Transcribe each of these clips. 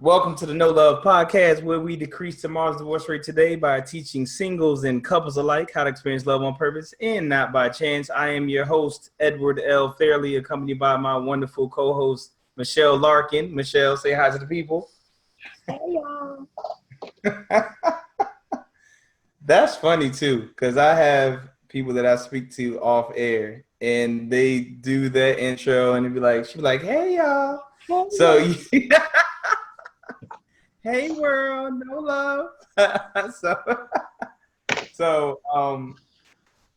Welcome to the No Love Podcast, where we decrease tomorrow's divorce rate today by teaching singles and couples alike how to experience love on purpose and not by chance. I am your host, Edward L. Fairley, accompanied by my wonderful co-host, Michelle Larkin. Michelle, say hi to the people. Hey, y'all. That's funny, too, because I have people that I speak to off air, and they do that intro, and she'd be like, hey, y'all. So, hey world, no love. so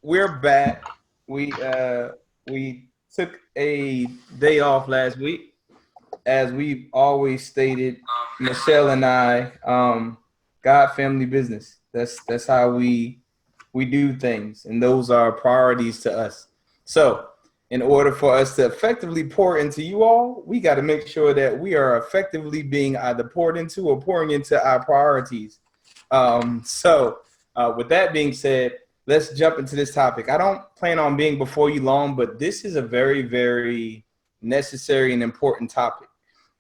we're back. We took a day off last week. As we've always stated, Michelle and I, God family business. That's how we do things, and those are priorities to us. So in order for us to effectively pour into you all, we got to make sure that we are effectively being either poured into or pouring into our priorities. With that being said, let's jump into this topic. I don't plan on being before you long, but this is a very, very necessary and important topic.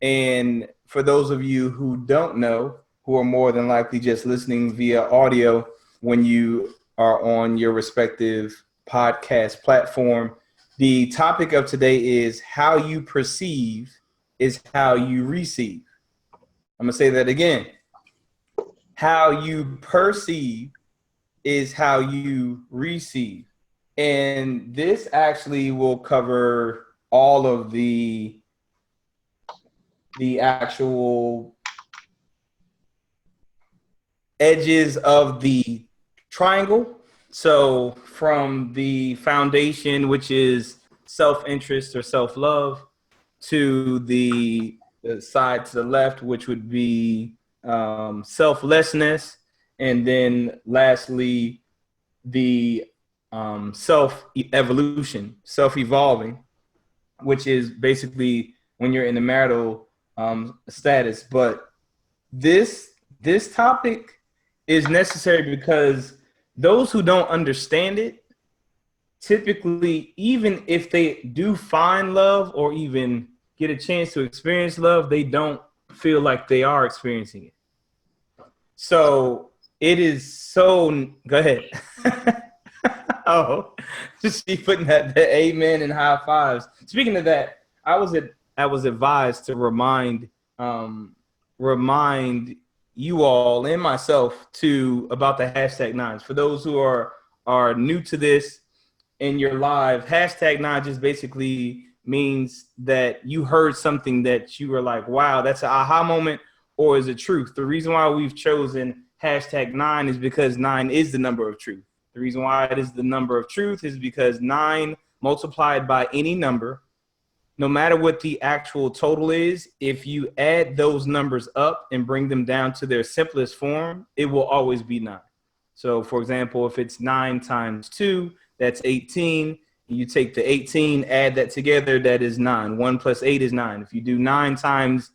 And for those of you who don't know, who are more than likely just listening via audio when you are on your respective podcast platform, the topic of today is how you perceive is how you receive. I'm going to say that again. How you perceive is how you receive. And this actually will cover all of the actual edges of the triangle. So from the foundation, which is self-interest or self-love, to the side to the left, which would be selflessness, and then lastly, the self-evolution, self-evolving, which is basically when you're in the marital status. But this topic is necessary because those who don't understand it, typically, even if they do find love or even get a chance to experience love, they don't feel like they are experiencing it. So it is so, go ahead. Oh, just keep putting that the amen and high fives. Speaking of that, I was advised to remind you all and myself about the #9s. For those who are new to this in your live, #9 just basically means that you heard something that you were like, wow, that's an aha moment, or is it truth? The reason why we've chosen #9 is because 9 is the number of truth. The reason why it is the number of truth is because 9 multiplied by any number, no matter what the actual total is, if you add those numbers up and bring them down to their simplest form, it will always be 9. So for example, if it's 9 times 2, that's 18. You take the 18, add that together, that is 9. 1 plus 8 is 9. If you do 9 times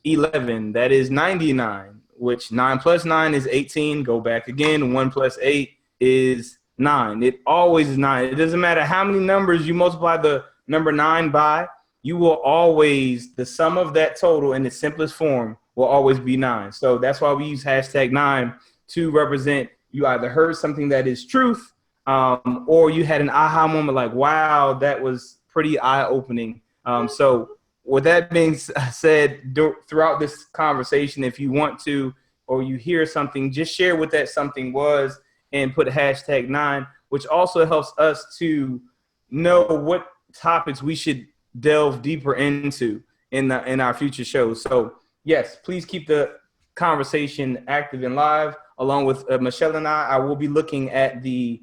11, that is 99, which 9 plus 9 is 18. Go back again. 1 plus 8 is 9. It always is 9. It doesn't matter how many numbers you multiply the number 9 by, you will always, the sum of that total in its simplest form will always be 9. So that's why we use #9 to represent you either heard something that is truth, or you had an aha moment like, wow, that was pretty eye-opening. So with that being said, throughout this conversation, if you want to, or you hear something, just share what that something was and put #9, which also helps us to know what topics we should delve deeper into in our future shows. So yes, please keep the conversation active and live. Along with Michelle and I will be looking at the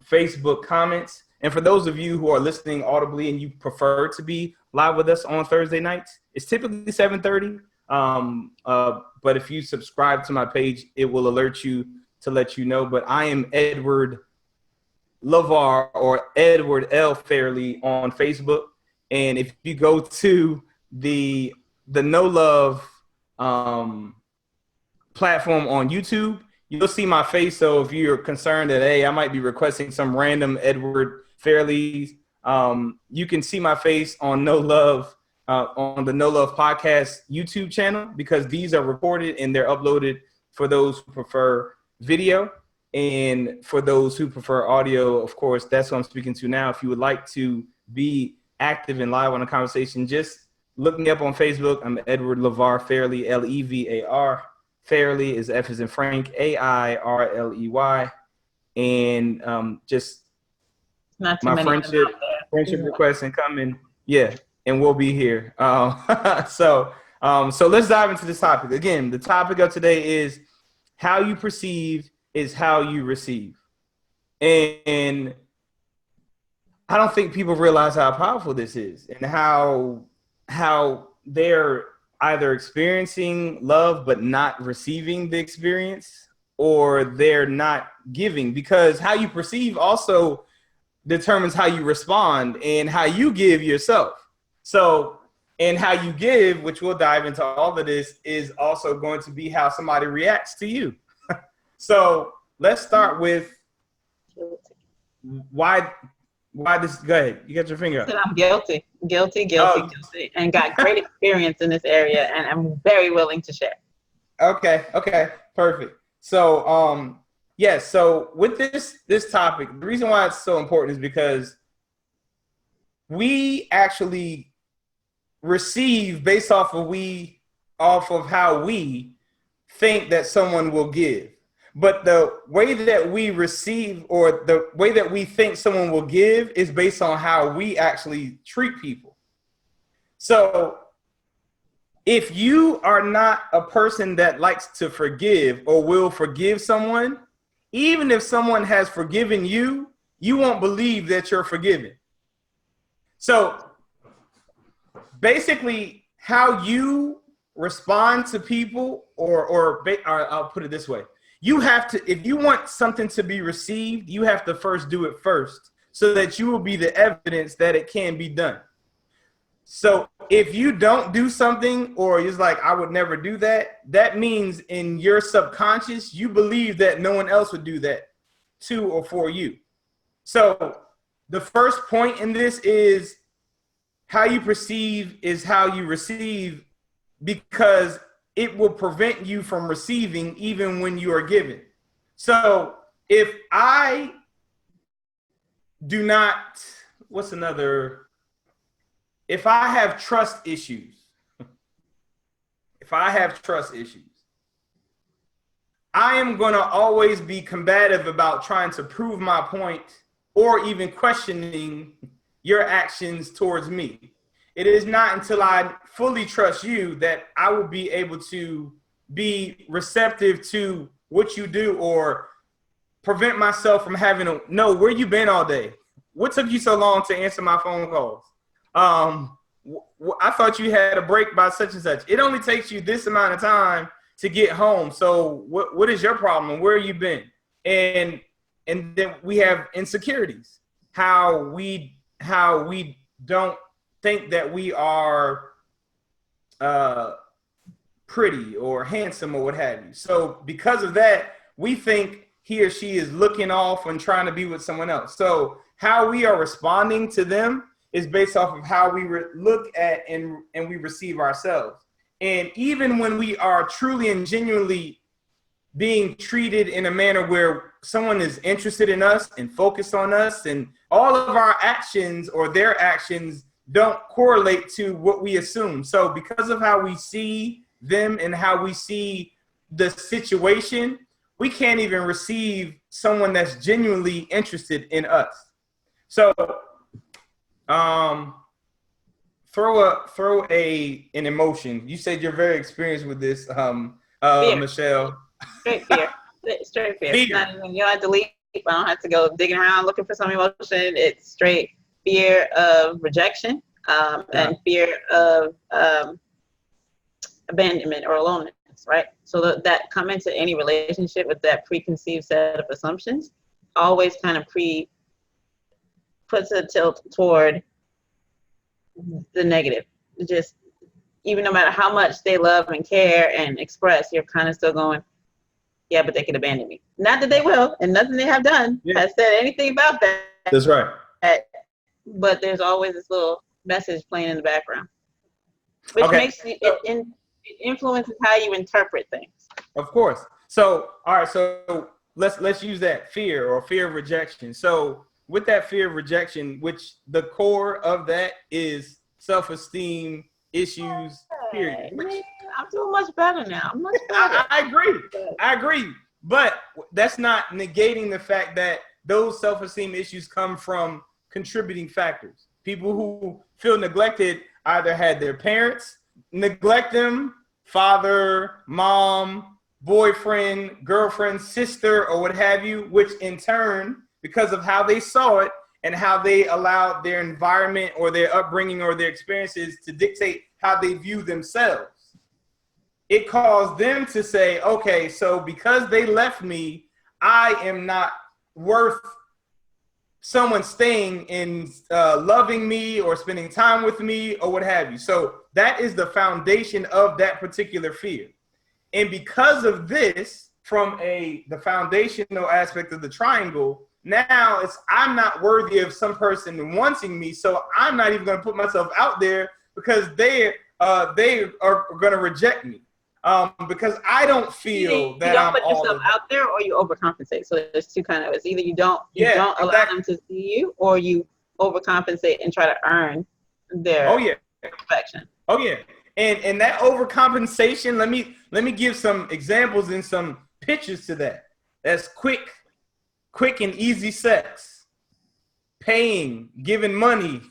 Facebook comments. And for those of you who are listening audibly and you prefer to be live with us on Thursday nights, it's typically 7:30. But if you subscribe to my page, it will alert you to let you know. But I am Edward Lavar, or Edward L. Fairley on Facebook. And if you go to the No Love platform on YouTube, you'll see my face. So if you're concerned that, hey, I might be requesting some random Edward Fairley, you can see my face on No Love on the No Love Podcast YouTube channel, because these are recorded and they're uploaded for those who prefer video. And for those who prefer audio, of course, that's what I'm speaking to now. If you would like to be active and live on the conversation, just look me up on Facebook. I'm Edward LeVar Fairley, Levar. Fairley is F as in Frank, Airley. And just Not too my many friendship request incoming. Yeah, and we'll be here. So let's dive into this topic. Again, the topic of today is how you perceive is how you receive. And I don't think people realize how powerful this is and how they're either experiencing love but not receiving the experience, or they're not giving, because how you perceive also determines how you respond and how you give yourself. So, and how you give, which we'll dive into all of this, is also going to be how somebody reacts to you. So let's start with why this. Go ahead. You got your finger up. I'm guilty, and got great experience in this area, and I'm very willing to share. Okay, perfect. So, yes. So with this topic, the reason why it's so important is because we actually receive based off of how we think that someone will give. But the way that we receive, or the way that we think someone will give, is based on how we actually treat people. So if you are not a person that likes to forgive or will forgive someone, even if someone has forgiven you, you won't believe that you're forgiven. So basically, how you respond to people, or I'll put it this way. You have to, if you want something to be received, you have to first do it first, so that you will be the evidence that it can be done. So if you don't do something, or it's like, I would never do that, that means in your subconscious, you believe that no one else would do that to or for you. So the first point in this is how you perceive is how you receive, because it will prevent you from receiving even when you are given. So if I do not, if I have trust issues, I am going to always be combative about trying to prove my point, or even questioning your actions towards me. It is not until I fully trust you that I will be able to be receptive to what you do, or prevent myself from having to know where you been all day. What took you so long to answer my phone calls? I thought you had a break by such and such. It only takes you this amount of time to get home. So what is your problem? Where have you been? And then we have insecurities. How we don't think that we are pretty or handsome or what have you. So because of that, we think he or she is looking off and trying to be with someone else. So how we are responding to them is based off of how we look at and we receive ourselves. And even when we are truly and genuinely being treated in a manner where someone is interested in us and focused on us, and all of our actions or their actions don't correlate to what we assume. So because of how we see them and how we see the situation, we can't even receive someone that's genuinely interested in us. So throw an emotion. You said you're very experienced with this, Michelle. Straight fear. Straight fear. Not even, you don't have to leave. I don't have to go digging around looking for some emotion. It's straight fear of rejection, and fear of abandonment or aloneness, right? So that come into any relationship with that preconceived set of assumptions always kind of puts a tilt toward the negative. Just even no matter how much they love and care and express, you're kind of still going, yeah, but they could abandon me. Not that they will, and nothing they have done has said anything about that. That's right. But there's always this little message playing in the background. which Okay. makes it influences how you interpret things. Of course. So, all right. So let's use that fear or fear of rejection. So with that fear of rejection, which the core of that is self-esteem issues. Period. Which, Man, I'm doing much better now. I'm much better. I agree. I agree. But that's not negating the fact that those self-esteem issues come from contributing factors. People who feel neglected either had their parents neglect them, father, mom, boyfriend, girlfriend, sister, or what have you, which in turn, because of how they saw it and how they allowed their environment or their upbringing or their experiences to dictate how they view themselves, it caused them to say, okay, so because they left me, I am not worth someone staying and loving me or spending time with me or what have you. So that is the foundation of that particular fear. And because of this, from the foundational aspect of the triangle, now it's I'm not worthy of some person wanting me, so I'm not even going to put myself out there because they are going to reject me. Because I don't feel that I'm you don't put yourself out there, or you overcompensate. So there's two kind of. It's either you don't allow them to see you, or you overcompensate and try to earn their affection. Oh yeah, and that overcompensation. Let me give some examples and some pictures to that. That's quick and easy sex, paying, giving money,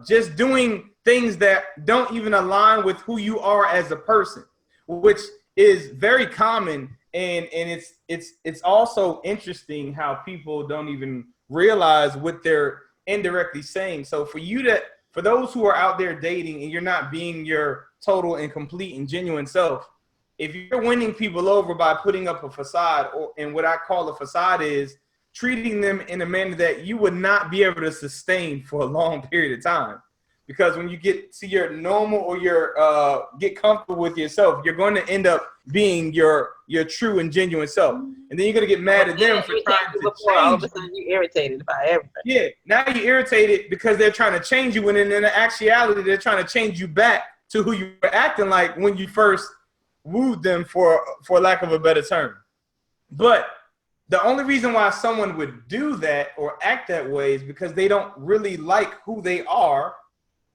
just doing things that don't even align with who you are as a person, which is very common. And it's also interesting how people don't even realize what they're indirectly saying. So for those who are out there dating and you're not being your total and complete and genuine self, if you're winning people over by putting up a facade, and what I call a facade is treating them in a manner that you would not be able to sustain for a long period of time. Because when you get to your normal or your get comfortable with yourself, you're going to end up being your true and genuine self, and then you're going to get mad at them for trying to change. All of a sudden, you're irritated by everything. Yeah, now you're irritated because they're trying to change you, when in actuality they're trying to change you back to who you were acting like when you first wooed them, for lack of a better term. But the only reason why someone would do that or act that way is because they don't really like who they are,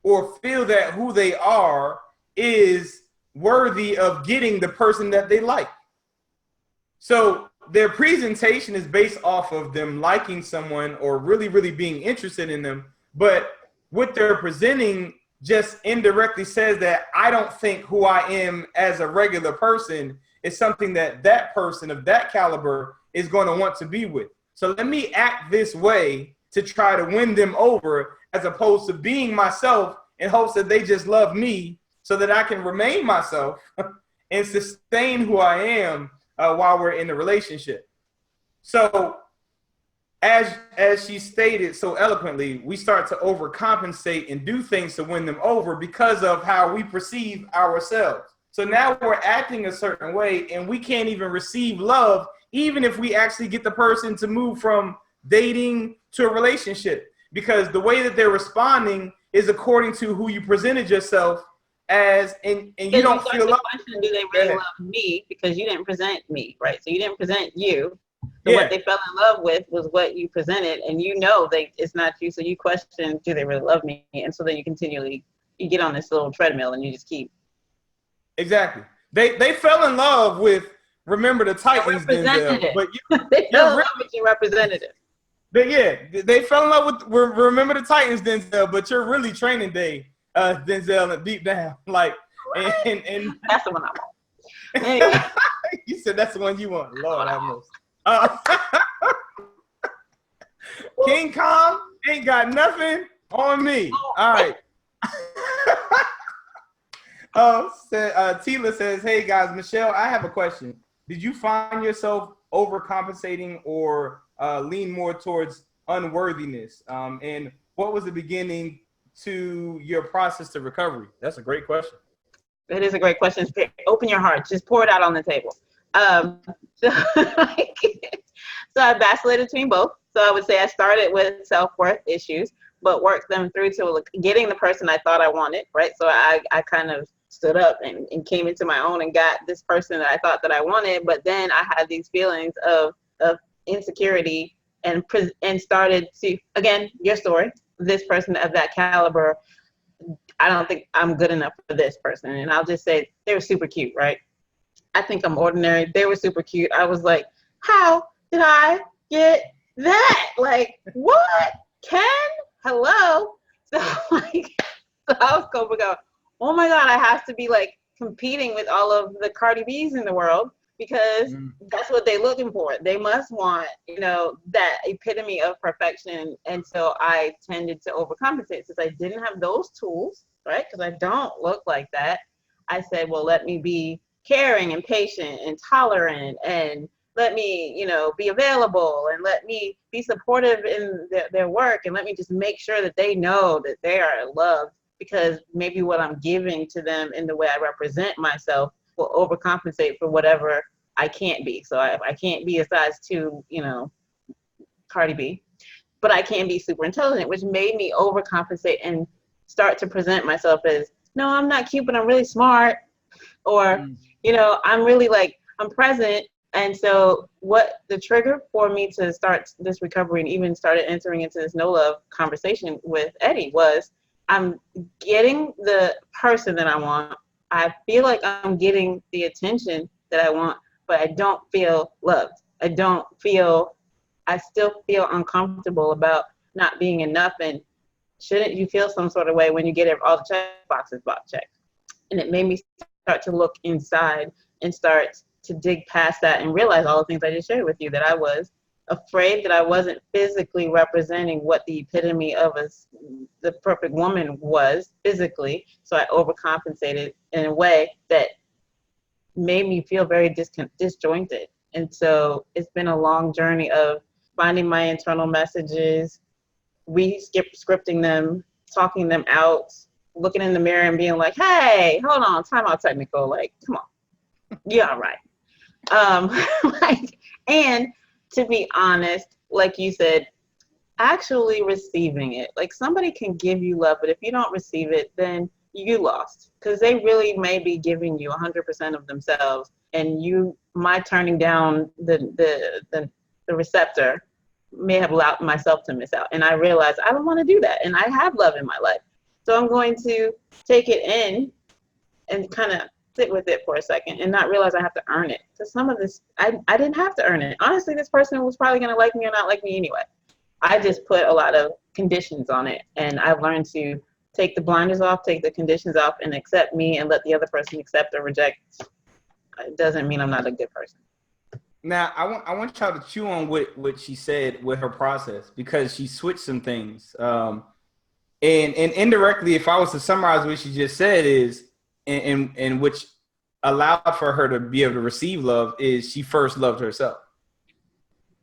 or feel that who they are is worthy of getting the person that they like. So their presentation is based off of them liking someone or really, really being interested in them. But what they're presenting just indirectly says that I don't think who I am as a regular person is something that person of that caliber is going to want to be with. So let me act this way to try to win them over, as opposed to being myself in hopes that they just love me so that I can remain myself and sustain who I am while we're in the relationship. So as she stated so eloquently, we start to overcompensate and do things to win them over because of how we perceive ourselves. So now we're acting a certain way, and we can't even receive love, even if we actually get the person to move from dating to a relationship, because the way that they're responding is according to who you presented yourself as, and you don't feel love. Question, do they really love me? Because you didn't present me, right? So you didn't present you. So what they fell in love with was what you presented, and it's not you. So you question, do they really love me? And so then you get on this little treadmill and you just keep. Exactly. They fell in love with Remember the Titans, Denzel, but they fell in love with your representative. They fell in love with Remember the Titans, Denzel, but you're really Training Day, Denzel, and deep down, like, and that's the one I want. Anyway. You said that's the one you want. Lord have mercy. King Kong ain't got nothing on me. All right. Tila says, hey guys, Michelle, I have a question. Did you find yourself overcompensating or lean more towards unworthiness? And what was the beginning to your process to recovery? That's a great question. That is a great question. Open your heart. Just pour it out on the table. So I vacillated between both. So I would say I started with self-worth issues, but worked them through to getting the person I thought I wanted, right? So I kind of stood up and came into my own and got this person that I thought that I wanted, but then I had these feelings of insecurity and started to, again, your story, this person of that caliber, I don't think I'm good enough for this person. And I'll just say they were super cute, right? I think I'm ordinary. They were super cute. I was like, how did I get that? Like, what? Ken? Hello? So like, so I was going, oh my God, I have to be like competing with all of the Cardi B's in the world because that's what they're looking for. They must want, you know, that epitome of perfection. And so I tended to overcompensate since I didn't have those tools, right? Because I don't look like that. I said, well, let me be caring and patient and tolerant, and let me, you know, be available, and let me be supportive in their work, and let me just make sure that they know that they are loved, because maybe what I'm giving to them in the way I represent myself will overcompensate for whatever I can't be. So I can't be a size 2, you know, Cardi B, but I can be super intelligent, which made me overcompensate and start to present myself as, no, I'm not cute, but I'm really smart. Or, you know, I'm really like, I'm present. And so what the trigger for me to start this recovery and even started entering into this no love conversation with Eddie was, I'm getting the person that I want. I feel like I'm getting the attention that I want, but I don't feel loved. I still feel uncomfortable about not being enough. And shouldn't you feel some sort of way when you get all the check boxes checked? And it made me start to look inside and start to dig past that and realize all the things I just shared with you, that I was afraid that I wasn't physically representing what the epitome of the perfect woman was physically. So I overcompensated in a way that made me feel very disjointed. And so it's been a long journey of finding my internal messages, scripting them, talking them out, looking in the mirror and being like, hey, hold on, time out technical, like, come on, you're all right. Like, and to be honest, like you said, actually receiving it. Like, somebody can give you love, but if you don't receive it, then you lost, because they really may be giving you 100% of themselves, and my turning down the receptor may have allowed myself to miss out. And I realized I don't want to do that, and I have love in my life. So I'm going to take it in and kind of sit with it for a second and not realize I have to earn it. Because some of this, I didn't have to earn it. Honestly, this person was probably going to like me or not like me anyway. I just put a lot of conditions on it. And I've learned to take the blinders off, take the conditions off, and accept me, and let the other person accept or reject. It doesn't mean I'm not a good person. Now, I want y'all to chew on what she said with her process, because she switched some things. And indirectly, if I was to summarize what she just said, is in which allowed for her to be able to receive love, is she first loved herself.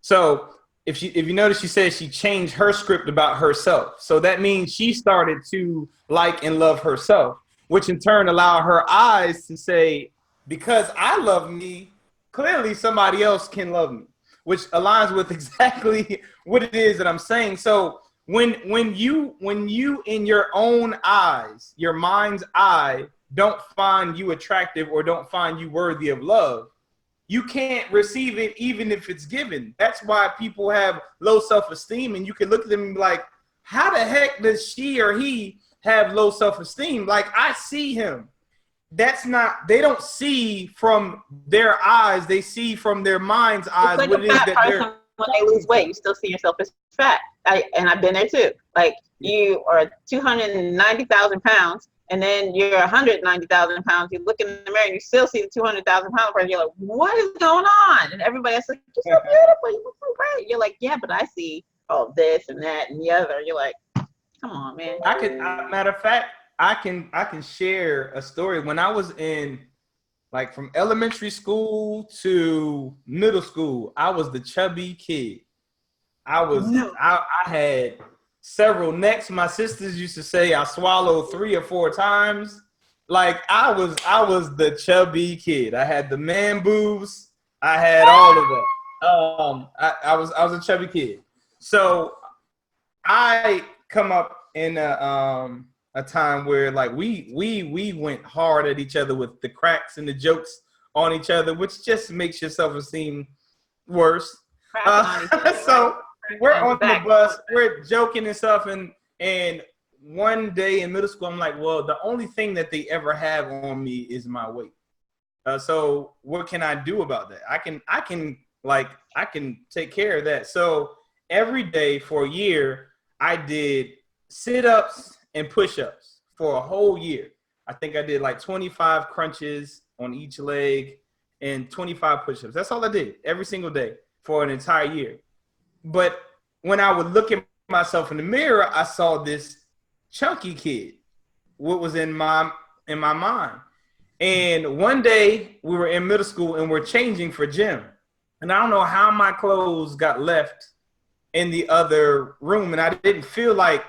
So if you notice, she said she changed her script about herself. So that means she started to like and love herself, which in turn allowed her eyes to say, because I love me, clearly somebody else can love me, which aligns with exactly what it is that I'm saying. So when you in your own eyes, your mind's eye, don't find you attractive or don't find you worthy of love, you can't receive it even if it's given. That's why people have low self-esteem, and you can look at them and be like, how the heck does she or he have low self-esteem? Like, I see him. That's not, they don't see from their eyes, they see from their mind's eyes like what it is that they're. When they lose weight, you still see yourself as fat. And I've been there too. Like, you are 290,000 pounds, and then you're 190,000 pounds. You look in the mirror and you still see the 200,000 pound person. You're like, what is going on? And everybody else is like, you're so beautiful. You look so great. You're like, yeah, but I see all this and that and the other. You're like, come on, man. Matter of fact, I can share a story. When I was in, like, from elementary school to middle school, I was the chubby kid. I had several necks. My sisters used to say I swallowed 3 or 4 times. Like, I was the chubby kid. I had the man boobs. I had all of that. I was a chubby kid. So I come up in a time where like we went hard at each other with the cracks and the jokes on each other, which just makes your self-esteem worse. So we're on the bus, we're joking and stuff, and one day in middle school, I'm like, well, the only thing that they ever have on me is my weight. So what can I do about that? I can take care of that. So every day for a year, I did sit-ups and push-ups for a whole year. I think I did like 25 crunches on each leg and 25 push-ups. That's all I did every single day for an entire year. But when I would look at myself in the mirror, I saw this chunky kid. What was in my mind? And one day we were in middle school and we're changing for gym. And I don't know how my clothes got left in the other room, and I didn't feel like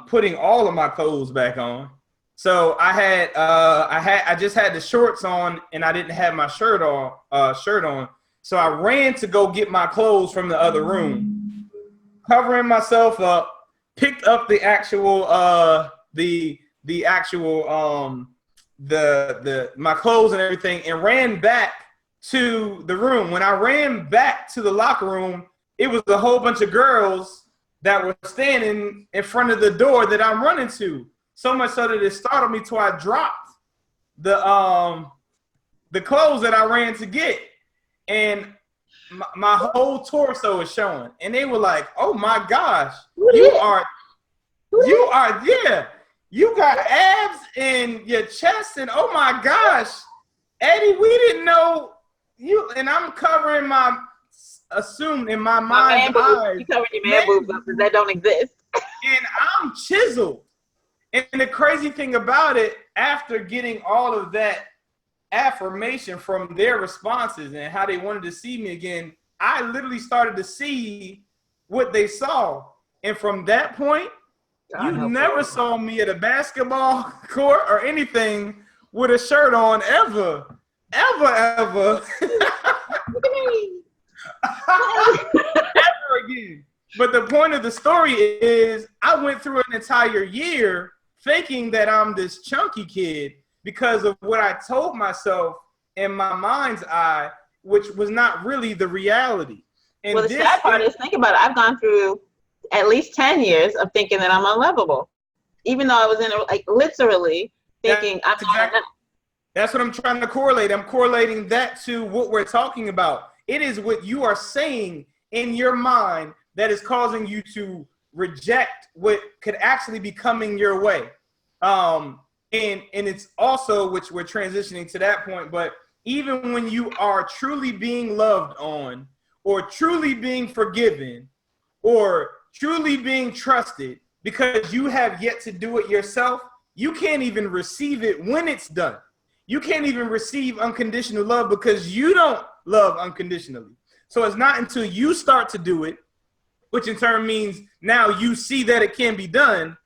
putting all of my clothes back on. So I just had the shorts on and I didn't have my shirt on. So I ran to go get my clothes from the other room, covering myself up, picked up the actual my clothes and everything, and ran back to the room. When I ran back to the locker room, it was a whole bunch of girls that were standing in front of the door that I'm running to. So much so that it startled me till I dropped the clothes that I ran to get, and my whole torso is showing. And they were like, "Oh my gosh, you got abs in your chest, and oh my gosh, Eddie, we didn't know you." And I'm covering assumed in my mind's eyes. You covering your man boobs up because that don't exist. And I'm chiseled. And the crazy thing about it, after getting all of that affirmation from their responses and how they wanted to see me again, I literally started to see what they saw. And from that point, you never saw me at a basketball court or anything with a shirt on ever. Ever again. But the point of the story is I went through an entire year thinking that I'm this chunky kid because of what I told myself in my mind's eye, which was not really the reality. And well, the sad part is, think about it. I've gone through at least 10 years of thinking that I'm unlovable, even though I was literally thinking I'm not enough. That's what I'm trying to correlate. I'm correlating that to what we're talking about. It is what you are saying in your mind that is causing you to reject what could actually be coming your way. And it's also, which we're transitioning to that point, but even when you are truly being loved on, or truly being forgiven, or truly being trusted, because you have yet to do it yourself, you can't even receive it when it's done. You can't even receive unconditional love because you don't love unconditionally. So it's not until you start to do it, which in turn means now you see that it can be done,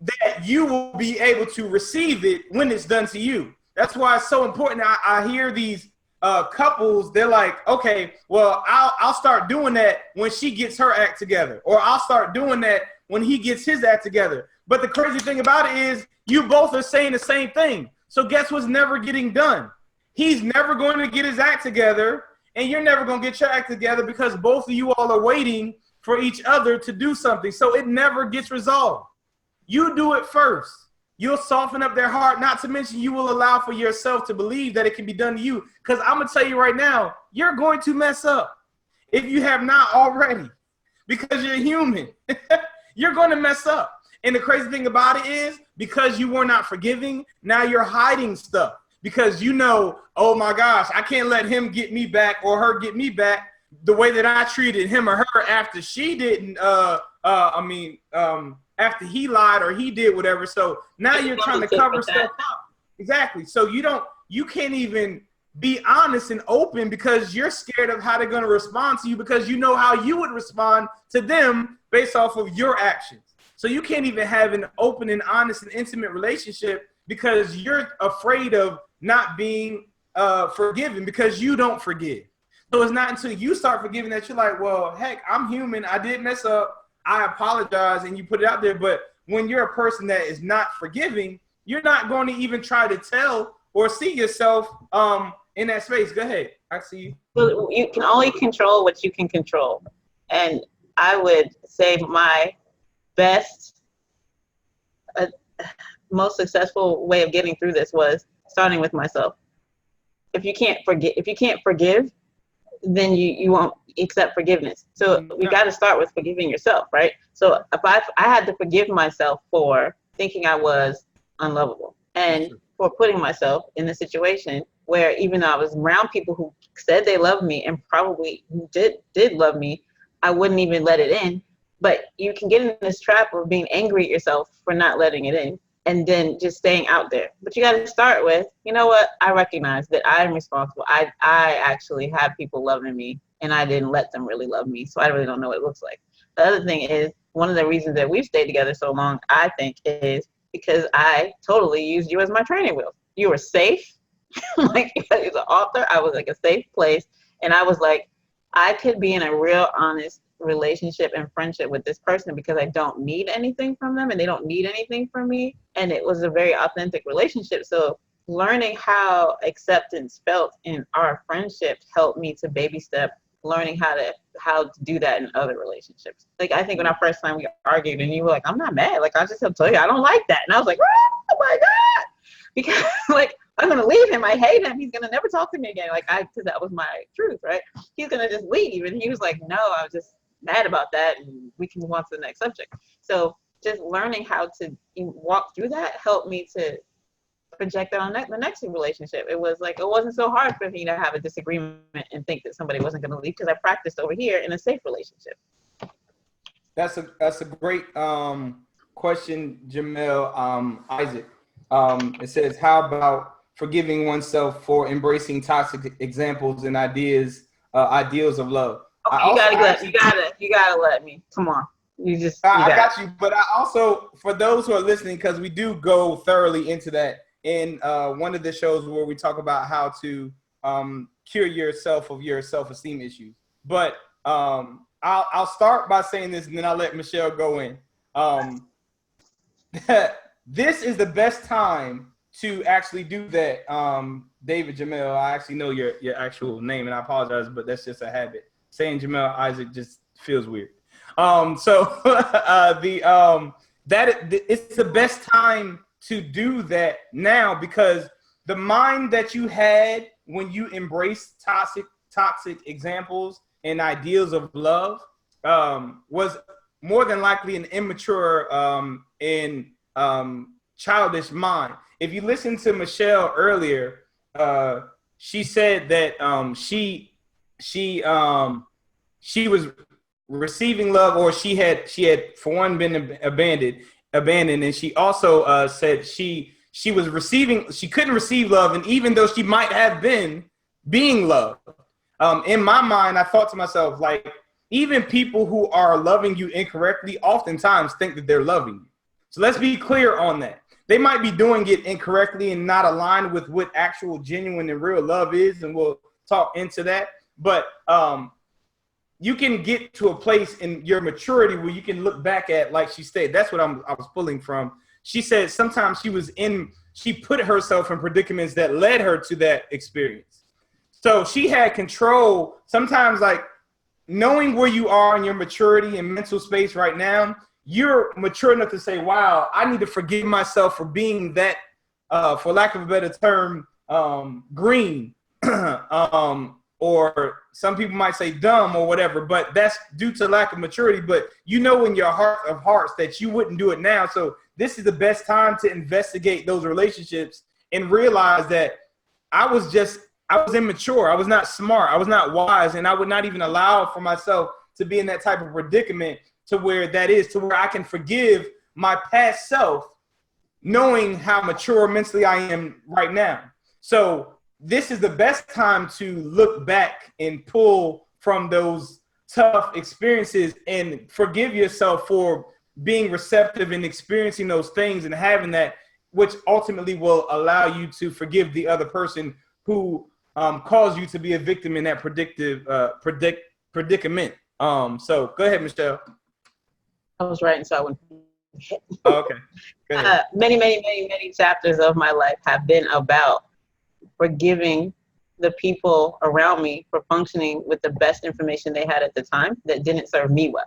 that you will be able to receive it when it's done to you. That's why it's so important. I hear these couples, they're like, okay, well, I'll start doing that when she gets her act together, or I'll start doing that when he gets his act together. But the crazy thing about it is you both are saying the same thing. So guess what's never getting done? He's never going to get his act together, and you're never going to get your act together because both of you all are waiting for each other to do something. So it never gets resolved. You do it first. You'll soften up their heart, not to mention you will allow for yourself to believe that it can be done to you. Because I'm going to tell you right now, you're going to mess up if you have not already, because you're human. You're going to mess up. And the crazy thing about it is, because you were not forgiving, now you're hiding stuff. Because you know, oh my gosh, I can't let him get me back or her get me back the way that I treated him or her after she didn't, after he lied or he did whatever. So now you're trying to cover stuff up. Exactly. So you can't even be honest and open because you're scared of how they're going to respond to you, because you know how you would respond to them based off of your actions. So you can't even have an open and honest and intimate relationship because you're afraid of not being forgiven because you don't forgive. So it's not until you start forgiving that you're like, well, heck, I'm human. I did mess up. I apologize, and you put it out there. But when you're a person that is not forgiving, you're not going to even try to tell or see yourself in that space. Go ahead. I see you. Well, you can only control what you can control. And I would say my best, uh, most successful way of getting through this was starting with myself. If you can't forgive, then you won't accept forgiveness. So we got to start with forgiving yourself, right? So if I had to forgive myself for thinking I was unlovable and for putting myself in a situation where even though I was around people who said they loved me and probably did love me, I wouldn't even let it in. But you can get in this trap of being angry at yourself for not letting it in and then just staying out there. But you got to start with, you know what? I recognize that I'm responsible. I actually have people loving me and I didn't let them really love me. So I really don't know what it looks like. The other thing is, one of the reasons that we've stayed together so long, I think, is because I totally used you as my training wheel. You were safe. Like, as an author, I was like a safe place. And I was like, I could be in a real honest relationship and friendship with this person because I don't need anything from them and they don't need anything from me. And it was a very authentic relationship. So learning how acceptance felt in our friendship helped me to baby step learning how to do that in other relationships. Like, I think when our first time we argued and you were like, I'm not mad. Like, I just have to tell you, I don't like that. And I was like, oh my God. Because like, I'm going to leave him. I hate him. He's going to never talk to me again. Like, because that was my truth, right? He's going to just leave. And he was like, no, I was just mad about that. And we can move on to the next subject. So just learning how to walk through that helped me to project that on the next relationship. It was like, it wasn't so hard for me to have a disagreement and think that somebody wasn't going to leave because I practiced over here in a safe relationship. That's a great question, Jamel. Isaac. It says, how about forgiving oneself for embracing toxic examples and ideals of love? Okay, you gotta let me. Come on. I got you, but I also, for those who are listening, because we do go thoroughly into that in one of the shows where we talk about how to cure yourself of your self-esteem issues. But I'll start by saying this, and then I'll let Michelle go in. This is the best time to actually do that. David Jamel, I actually know your actual name, and I apologize, but that's just a habit. Saying Jamel Isaac just feels weird. It's the best time to do that now, because the mind that you had when you embraced toxic examples and ideals of love was more than likely an immature and childish mind. If you listen to Michelle earlier, she said that she was receiving love, or she had for one been abandoned, and she also said she couldn't receive love, and even though she might have been being loved, in my mind, I thought to myself, like, even people who are loving you incorrectly oftentimes think that they're loving you. So let's be clear on that. They might be doing it incorrectly and not aligned with what actual genuine and real love is, and we'll talk into that. But you can get to a place in your maturity where you can look back at, like she said, that's what I was pulling from. She said sometimes she put herself in predicaments that led her to that experience. So she had control. Sometimes, like, knowing where you are in your maturity and mental space right now, you're mature enough to say, wow, I need to forgive myself for being that, for lack of a better term, green. Or some people might say dumb or whatever, but that's due to lack of maturity. But you know in your heart of hearts that you wouldn't do it now. So this is the best time to investigate those relationships and realize that I was immature. I was not smart. I was not wise. And I would not even allow for myself to be in that type of predicament to where I can forgive my past self, knowing how mature mentally I am right now. So this is the best time to look back and pull from those tough experiences and forgive yourself for being receptive and experiencing those things and having that, which ultimately will allow you to forgive the other person who caused you to be a victim in that predicament. So go ahead, Michelle. I was writing so I wouldn't forget. Oh, okay. Go ahead. Many chapters of my life have been about forgiving the people around me for functioning with the best information they had at the time that didn't serve me well.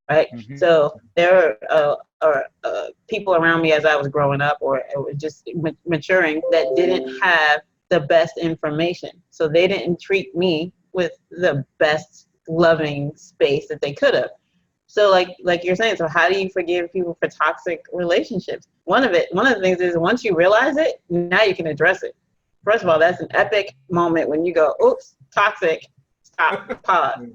Right. Mhm. So there are people around me as I was growing up or just maturing that didn't have the best information. So they didn't treat me with the best loving space that they could have. So like you're saying, so how do you forgive people for toxic relationships? One of the things is once you realize it, now you can address it. First of all, that's an epic moment when you go, oops, toxic, stop, pause.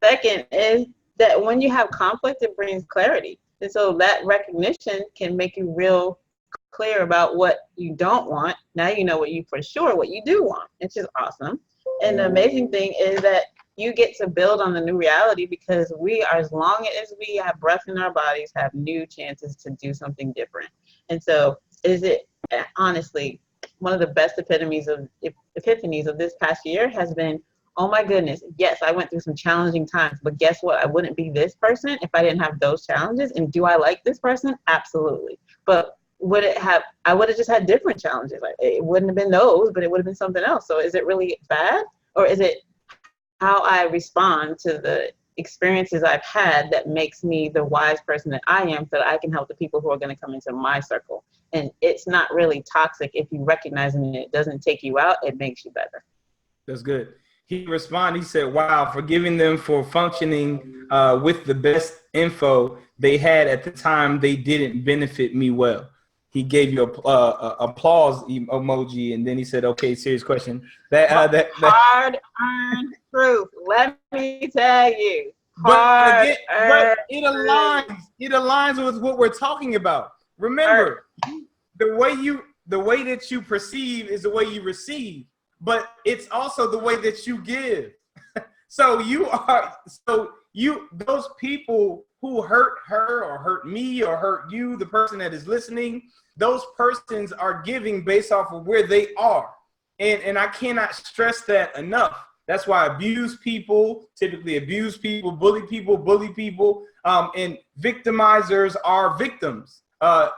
Second is that when you have conflict, it brings clarity. And so that recognition can make you real clear about what you don't want. Now you know what you do want, which is awesome. And the amazing thing is that you get to build on the new reality because we are, as long as we have breath in our bodies, have new chances to do something different. And so is it honestly one of the best epiphanies of this past year has been, oh my goodness, yes, I went through some challenging times, but guess what? I wouldn't be this person if I didn't have those challenges. And do I like this person? Absolutely. But I would have just had different challenges. Like, it wouldn't have been those, but it would have been something else. So is it really bad? Or is it how I respond to the experiences I've had that makes me the wise person that I am so that I can help the people who are going to come into my circle? And it's not really toxic if you recognize it and it doesn't take you out, it makes you better. That's good. He responded, he said, wow, forgiving them for functioning with the best info they had at the time they didn't benefit me well. He gave you a applause emoji, and then he said, okay, serious question. Hard-earned truth. Let me tell you. But it aligns with what we're talking about. Remember, the way that you perceive is the way you receive, but it's also the way that you give. Those people who hurt her or hurt me or hurt you, the person that is listening, those persons are giving based off of where they are. And I cannot stress that enough. That's why typically abuse people, bully people, and victimizers are victims.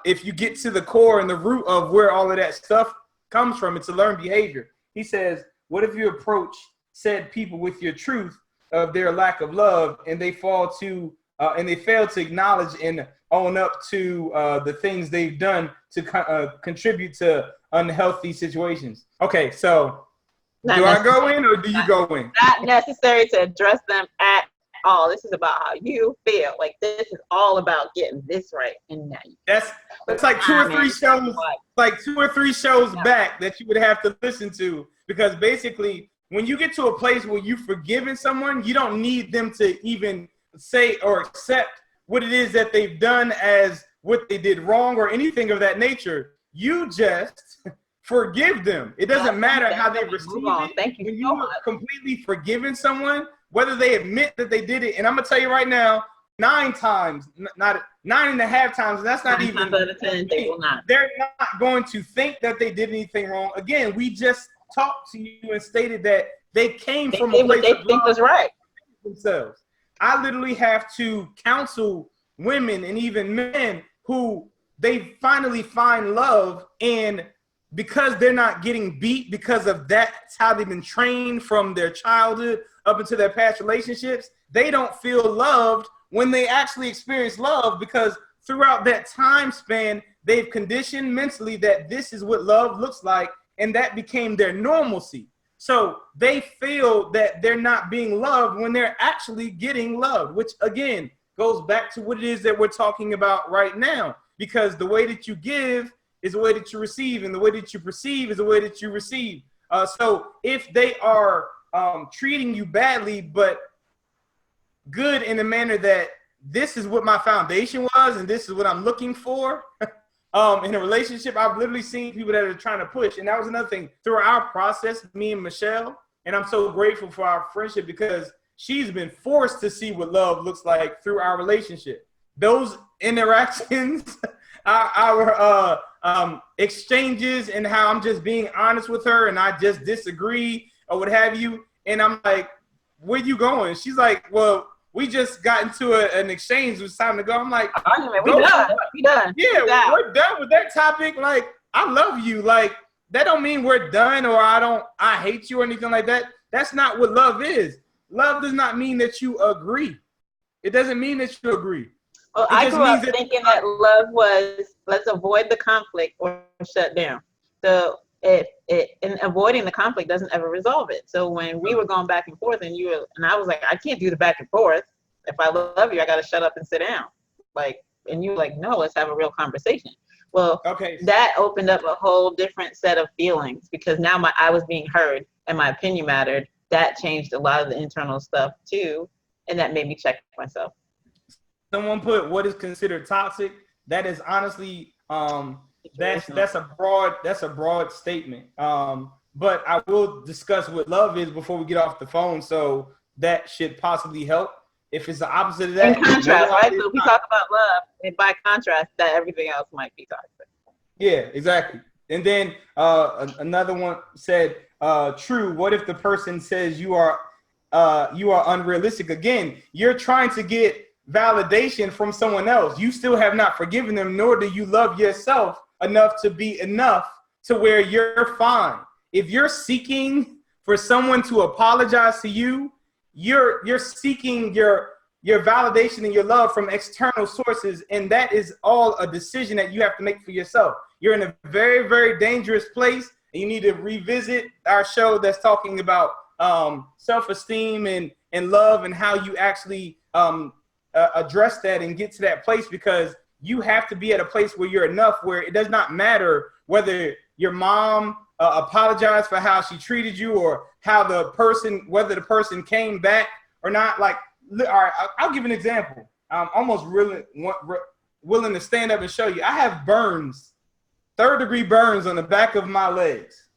If you get to the core and the root of where all of that stuff comes from, it's a learned behavior. He says, what if you approach said people with your truth of their lack of love, and they fail to acknowledge and own up to the things they've done to contribute to unhealthy situations? Okay, so do I go in or do you go in? Not necessary to address them at all. This is about how you feel. Like, this is all about getting this right. And now that's like two or three shows back that you would have to listen to, because basically when you get to a place where you've forgiven someone, you don't need them to even say or accept what it is that they've done as what they did wrong or anything of that nature. You just forgive them. It doesn't matter how they receive it. Thank you when so much. Completely forgiven someone, whether they admit that they did it, and I'm gonna tell you right now, 9 times, not 9.5 times, and that's not even. 9 times out of 10, they will not. They're not going to think that they did anything wrong. Again, we just talked to you and stated that they came from a place they of think was right themselves. I literally have to counsel women and even men who they finally find love, and because they're not getting beat because of that's how they've been trained from their childhood up into their past relationships, they don't feel loved when they actually experience love, because throughout that time span, they've conditioned mentally that this is what love looks like, and that became their normalcy. So they feel that they're not being loved when they're actually getting loved, which again goes back to what it is that we're talking about right now, because the way that you give is the way that you receive, and the way that you perceive is the way that you receive. So if they are treating you badly, but good in a manner that this is what my foundation was and this is what I'm looking for in a relationship, I've literally seen people that are trying to push. And that was another thing through our process, me and Michelle, and I'm so grateful for our friendship because she's been forced to see what love looks like through our relationship. Those interactions, our exchanges, and how I'm just being honest with her and I just disagree or what have you. And I'm like, where you going? She's like, well, we just got into an exchange. It was time to go. I'm like, argument. We done. We done. Yeah, we're done with that topic. Like, I love you. Like, that don't mean we're done or I hate you or anything like that. That's not what love is. Love does not mean that you agree. It doesn't mean that you agree. Well, I grew up thinking that love was let's avoid the conflict or shut down. So and avoiding the conflict doesn't ever resolve it. So when we were going back and forth and I was like, I can't do the back and forth. If I love you, I got to shut up and sit down. Like, and you were like, no, let's have a real conversation. Well, okay. That opened up a whole different set of feelings because now I was being heard and my opinion mattered. That changed a lot of the internal stuff too. And that made me check myself. Someone put what is considered toxic. That is honestly, that's a broad statement. But I will discuss what love is before we get off the phone. So that should possibly help. If it's the opposite of that. In contrast, right? So if we talk about love, and by contrast, that everything else might be toxic. Yeah, exactly. And then another one said, true. What if the person says you are unrealistic? Again, you're trying to get validation from someone else. You still have not forgiven them, nor do you love yourself enough to be enough to where you're fine. If you're seeking for someone to apologize to you, you're seeking your validation and your love from external sources, and that is all a decision that you have to make for yourself. You're in a very, very dangerous place, and you need to revisit our show that's talking about self-esteem and love and how you actually address that and get to that place, because you have to be at a place where you're enough, where it does not matter whether your mom apologized for how she treated you or whether the person came back or not. Like, all right, I'll give an example. I'm almost willing to stand up and show you. I have burns, 3rd-degree burns on the back of my legs.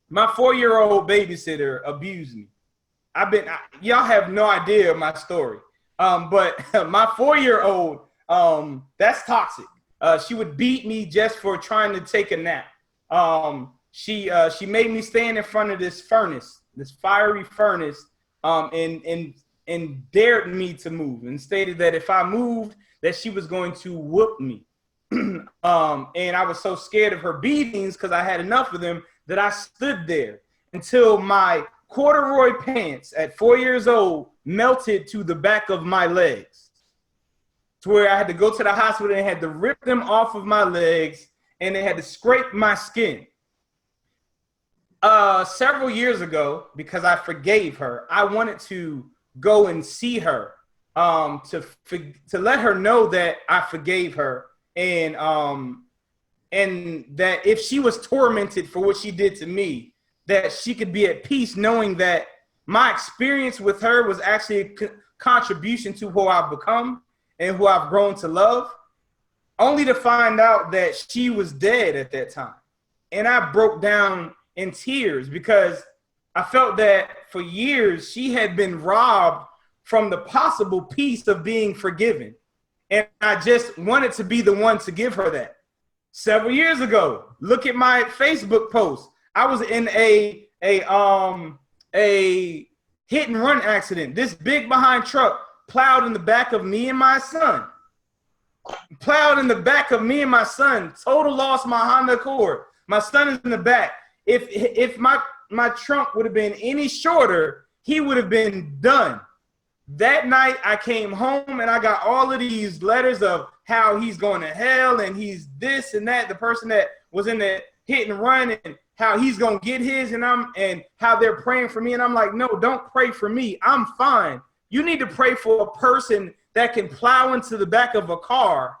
My 4-year-old babysitter abused me. Y'all have no idea my story. But my 4-year-old, that's toxic. She would beat me just for trying to take a nap. She made me stand in front of this furnace, this fiery furnace, and dared me to move, and stated that if I moved, that she was going to whoop me. And I was so scared of her beatings because I had enough of them that I stood there until my corduroy pants at 4 years old melted to the back of my legs, to where I had to go to the hospital and had to rip them off of my legs, and they had to scrape my skin. Several years ago, because I forgave her, I wanted to go and see her, to let her know that I forgave her, and that if she was tormented for what she did to me, that she could be at peace knowing that my experience with her was actually a contribution to who I've become and who I've grown to love, only to find out that she was dead at that time. And I broke down in tears because I felt that for years she had been robbed from the possible peace of being forgiven. And I just wanted to be the one to give her that. Several years ago, look at my Facebook post. I was in a hit and run accident. This big behind truck plowed in the back of me and my son. Total lost my Honda Accord. My son is in the back. If my trunk would have been any shorter, he would have been done. That night I came home and I got all of these letters of how he's going to hell and he's this and that, the person that was in the hit and run, and how he's going to get his, and how they're praying for me. And I'm like, no, don't pray for me. I'm fine. You need to pray for a person that can plow into the back of a car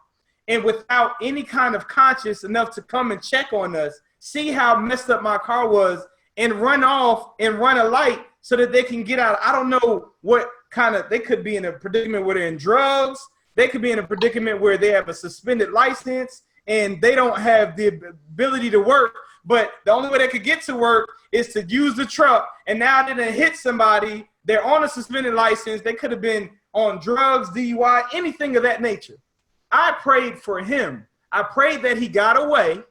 and without any kind of conscience enough to come and check on us, see how messed up my car was, and run off and run a light so that they can get out. I don't know what kind of, they could be in a predicament where they're in drugs. They could be in a predicament where they have a suspended license and they don't have the ability to work. But the only way they could get to work is to use the truck. And now they done hit somebody. They're on a suspended license. They could have been on drugs, DUI, anything of that nature. I prayed for him. I prayed that he got away.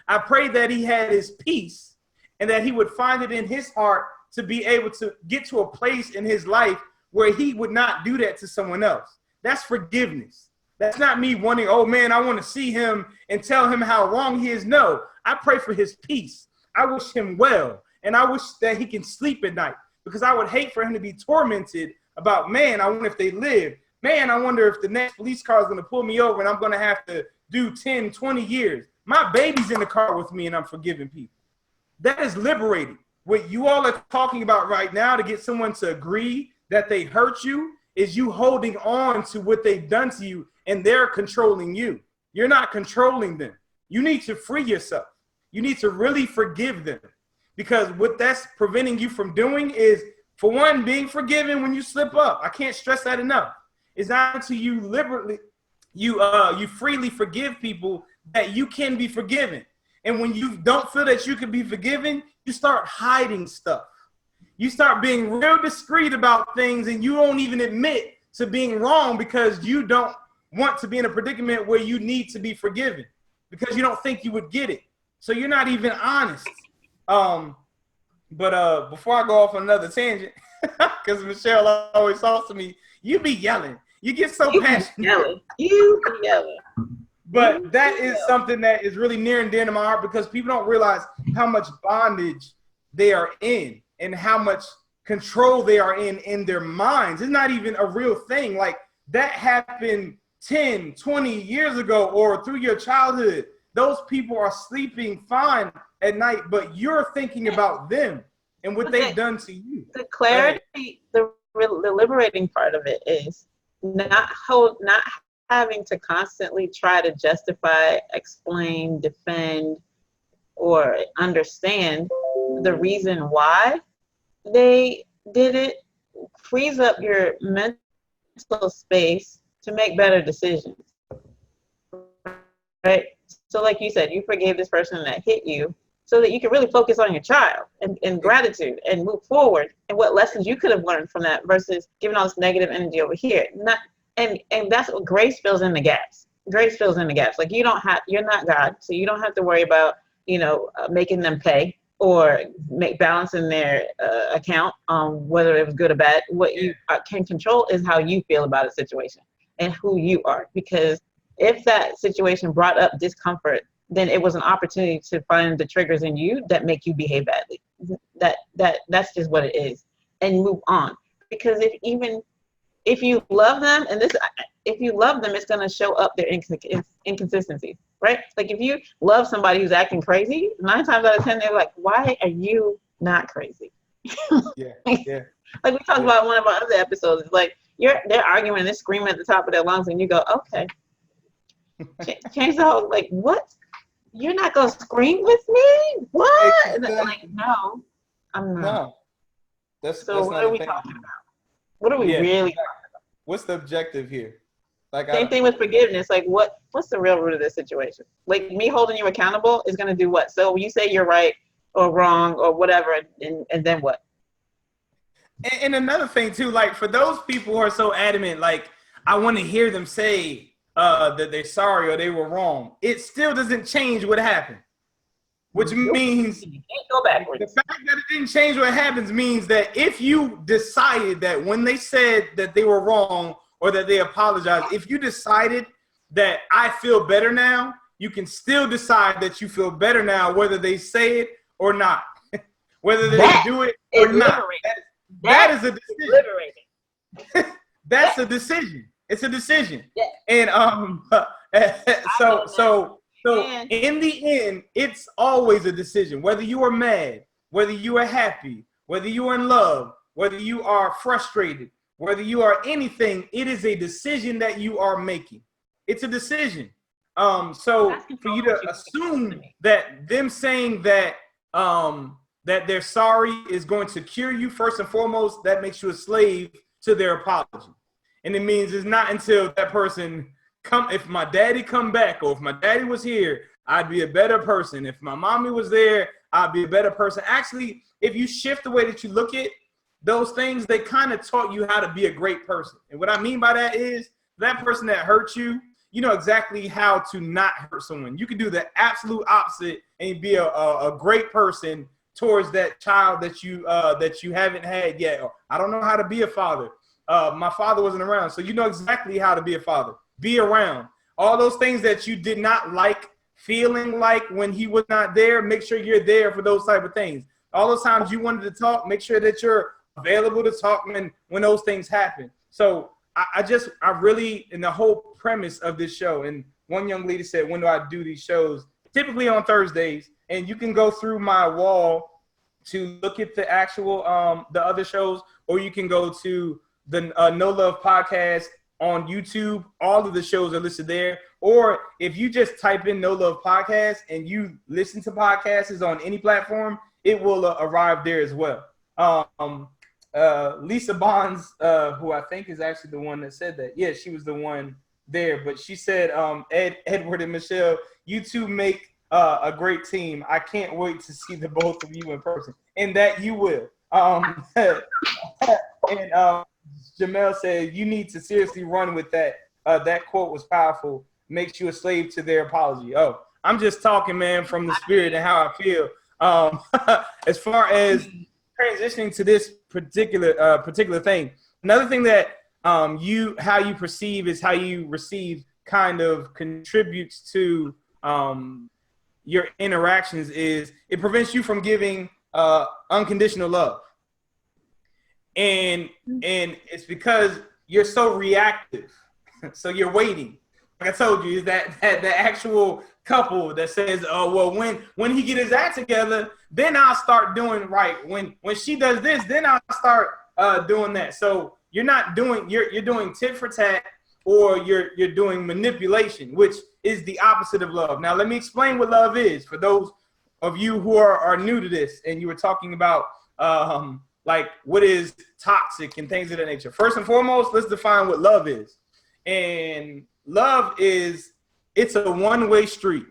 I prayed that he had his peace and that he would find it in his heart to be able to get to a place in his life where he would not do that to someone else. That's forgiveness. That's not me wanting, oh man, I want to see him and tell him how wrong he is. No, I pray for his peace. I wish him well. And I wish that he can sleep at night, because I would hate for him to be tormented about, man, I wonder if they live. Man, I wonder if the next police car is going to pull me over and I'm going to have to do 10, 20 years. My baby's in the car with me and I'm forgiving people. That is liberating. What you all are talking about right now to get someone to agree that they hurt you is you holding on to what they've done to you, and they're controlling you. You're not controlling them. You need to free yourself. You need to really forgive them, because what that's preventing you from doing is, for one, being forgiven when you slip up. I can't stress that enough. It's not until you liberally, you freely forgive people that you can be forgiven. And when you don't feel that you can be forgiven, you start hiding stuff. You start being real discreet about things, and you don't even admit to being wrong because you don't want to be in a predicament where you need to be forgiven, because you don't think you would get it. So you're not even honest. But before I go off on another tangent, because Michelle always talks to me, you be yelling. You get so passionate. You be yelling. But that is something that is really near and dear to my heart, because people don't realize how much bondage they are in and how much control they are in their minds. It's not even a real thing. Like, that happened 10, 20 years ago or through your childhood. Those people are sleeping fine at night, but you're thinking about them and what they've done to you. The clarity, the liberating part of it is not having to constantly try to justify, explain, defend, or understand the reason why they did it. Frees up your mental space to make better decisions, right? So like you said, you forgave this person that hit you so that you can really focus on your child and gratitude and move forward and what lessons you could have learned from that, versus giving all this negative energy over here. And that's what grace fills in the gaps. Grace fills in the gaps. Like, you're not God, so you don't have to worry about, making them pay or balancing their account on whether it was good or bad. What you can control is how you feel about a situation and who you are. Because if that situation brought up discomfort, then it was an opportunity to find the triggers in you that make you behave badly. That's just what it is, and move on. Because if you love them, if you love them, it's going to show up their inconsistencies, right? Like, if you love somebody who's acting crazy, 9 times out of 10, they're like, why are you not crazy? Yeah. Like we talked about in one of our other episodes. It's like, they're arguing, they're screaming at the top of their lungs, and you go, okay. Change the whole, like, what? You're not going to scream with me? What? Exactly. Like, no, I'm not. No. So what are we talking about? What are we really talking about? What's the objective here? Like, same thing with forgiveness. Like, what's the real root of this situation? Like, me holding you accountable is going to do what? So you say you're right or wrong or whatever, and then what? And another thing too, like, for those people who are so adamant, like, I want to hear them say that they're sorry or they were wrong. It still doesn't change what happened, which means you can't go backwards. The fact that it didn't change what happens means that if you decided that when they said that they were wrong or that they apologized, if you decided that I feel better now, you can still decide that you feel better now, whether they say it or not, whether they do it or not. That is a decision. Liberating. That's a decision. It's a decision. Yeah. And so in the end, it's always a decision. Whether you are mad, whether you are happy, whether you are in love, whether you are frustrated, whether you are anything, it is a decision that you are making. It's a decision. So for you to assume that them saying that that they're sorry is going to cure you, first and foremost, that makes you a slave to their apology. And it means it's not until that person if my daddy come back, or if my daddy was here, I'd be a better person. If my mommy was there, I'd be a better person. Actually, if you shift the way that you look at those things, they kind of taught you how to be a great person. And what I mean by that is that person that hurt you, you know exactly how to not hurt someone. You can do the absolute opposite and be a great person towards that child that you haven't had yet. Or, I don't know how to be a father. my father wasn't around. So you know exactly how to be a father. Be around. All those things that you did not like feeling like when he was not there, make sure you're there for those type of things. All those times you wanted to talk, make sure that you're available to talk when those things happen. So I really, in the whole premise of this show, and one young lady said, when do I do these shows? Typically on Thursdays, and you can go through my wall to look at the actual, the other shows, or you can go to the No Love podcast on YouTube. All of the shows are listed there. Or if you just type in No Love podcast and you listen to podcasts on any platform, it will arrive there as well. Lisa Bonds, who I think is actually the one that said that. Yeah, she was the one there. But she said, Edward and Michelle, you two make a great team. I can't wait to see the both of you in person. And that you will. And Jamel said, you need to seriously run with that. That quote was powerful. Makes you a slave to their apology. Oh, I'm just talking, man, from the spirit and how I feel. As far as transitioning to this particular thing, another thing that how you perceive is how you receive kind of contributes to your interactions. Is it prevents you from giving unconditional love, and it's because you're so reactive, so you're waiting. Like I told you, is that the actual couple that says, oh, well, when he get his act together, then I'll start doing right. When she does this, then I'll start doing that. So you're not doing, you're doing tit for tat, or you're doing manipulation, which is the opposite of love. Now, let me explain what love is for those of you who are new to this, and you were talking about like what is toxic and things of that nature. First and foremost, let's define what love is. And love is, it's a one-way street.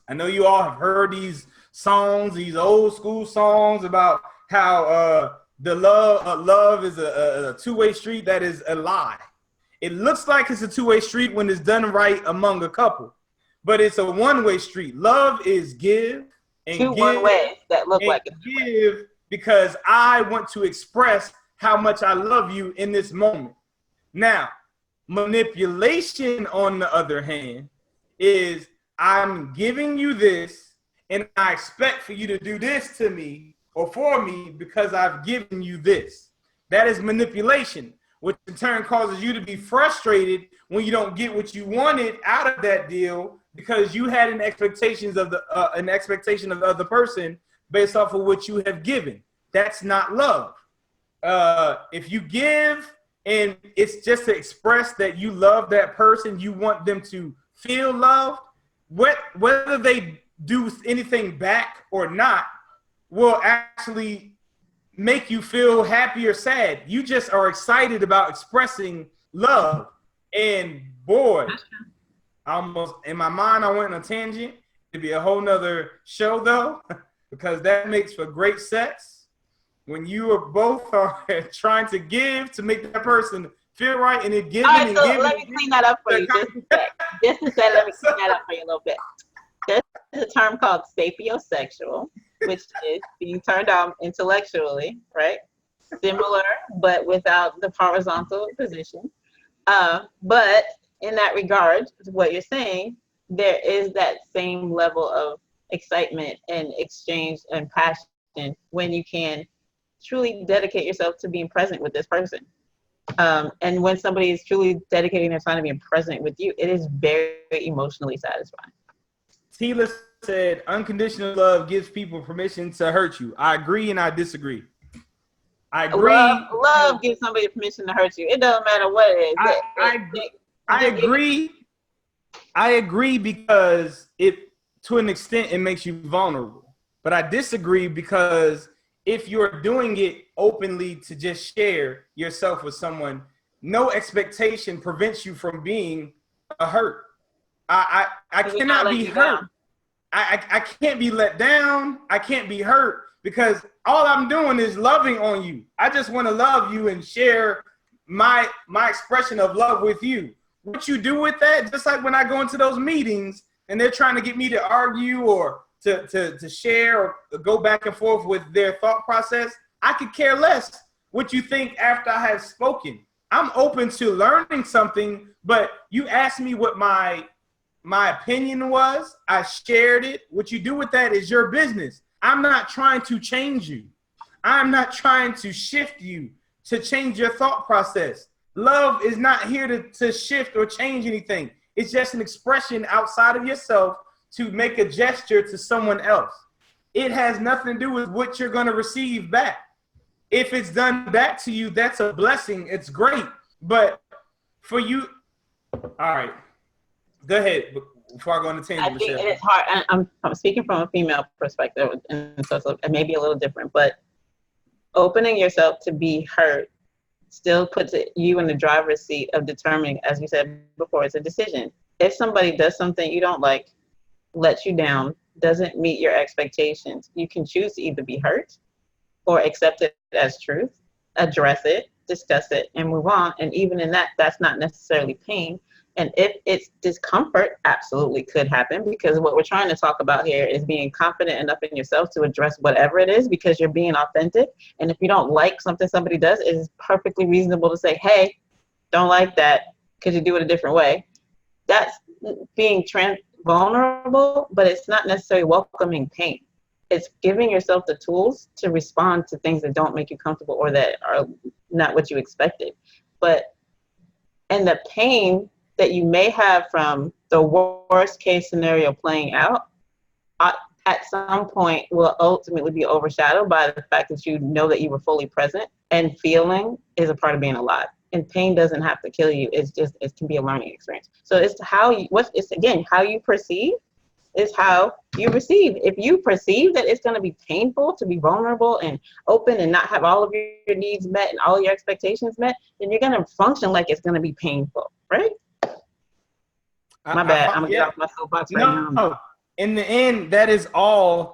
I know you all have heard these songs, these old school songs about how the love is a two-way street. That is a lie. It looks like it's a two-way street when it's done right among a couple, but it's a one-way street. Love is give and two give one ways that look and like it. give because I want to express how much I love you in this moment. Now, manipulation, on the other hand, is I'm giving you this and I expect for you to do this to me or for me because I've given you this. That is manipulation, which in turn causes you to be frustrated when you don't get what you wanted out of that deal because you had an expectation of the other person based off of what you have given. That's not love. If you give and it's just to express that you love that person, you want them to feel loved, whether they do anything back or not will actually make you feel happy or sad. You just are excited about expressing love. And boy, almost in my mind, I went on a tangent. It'd be a whole nother show though, because that makes for great sex. When you are both are trying to give to make that person feel right, and it giving. All right, so let me clean that up for you just a sec. Just a sec, let me clean that up for you a little bit. There's a term called sapiosexual, which is being turned on intellectually, right? Similar, but without the horizontal position. But in that regard, what you're saying, there is that same level of excitement and exchange and passion when you can truly dedicate yourself to being present with this person. And when somebody is truly dedicating their time to being present with you, it is very emotionally satisfying. Tila said, unconditional love gives people permission to hurt you. I agree and I disagree. I agree. Love gives somebody permission to hurt you. It doesn't matter what it is. I agree. I agree because to an extent, it makes you vulnerable. But I disagree because if you're doing it openly to just share yourself with someone, no expectation prevents you from being hurt. I cannot be hurt. I can't be let down. I can't be hurt because all I'm doing is loving on you. I just want to love you and share my expression of love with you. What you do with that, just like when I go into those meetings and they're trying to get me to argue or to share or go back and forth with their thought process, I could care less what you think after I have spoken. I'm open to learning something, but you asked me what my opinion was. I shared it. What you do with that is your business. I'm not trying to change you. I'm not trying to shift you to change your thought process. Love is not here to shift or change anything. It's just an expression outside of yourself to make a gesture to someone else. It has nothing to do with what you're going to receive back. If it's done back to you, that's a blessing. It's great. But for you, all right, go ahead before I go on the tangent. I think it's hard. I'm speaking from a female perspective, and so it may be a little different, but opening yourself to be hurt still puts you in the driver's seat of determining, as we said before, it's a decision. If somebody does something you don't like, lets you down, doesn't meet your expectations, you can choose to either be hurt or accept it as truth, address it, discuss it, and move on. And even in that, that's not necessarily pain. And if it's discomfort, absolutely could happen, because what we're trying to talk about here is being confident enough in yourself to address whatever it is, because you're being authentic. And if you don't like something somebody does, it is perfectly reasonable to say, hey, don't like that. Could you do it a different way? That's being vulnerable, but it's not necessarily welcoming pain. It's giving yourself the tools to respond to things that don't make you comfortable or that are not what you expected. And the pain that you may have from the worst case scenario playing out at some point will ultimately be overshadowed by the fact that you know that you were fully present, and feeling is a part of being alive. And pain doesn't have to kill you. It can be a learning experience. So it's how you perceive is how you receive. If you perceive that it's going to be painful to be vulnerable and open and not have all of your needs met and all your expectations met, then you're going to function like it's going to be painful, right? My bad. I'm going to get off my soapbox right now. In the end, that is all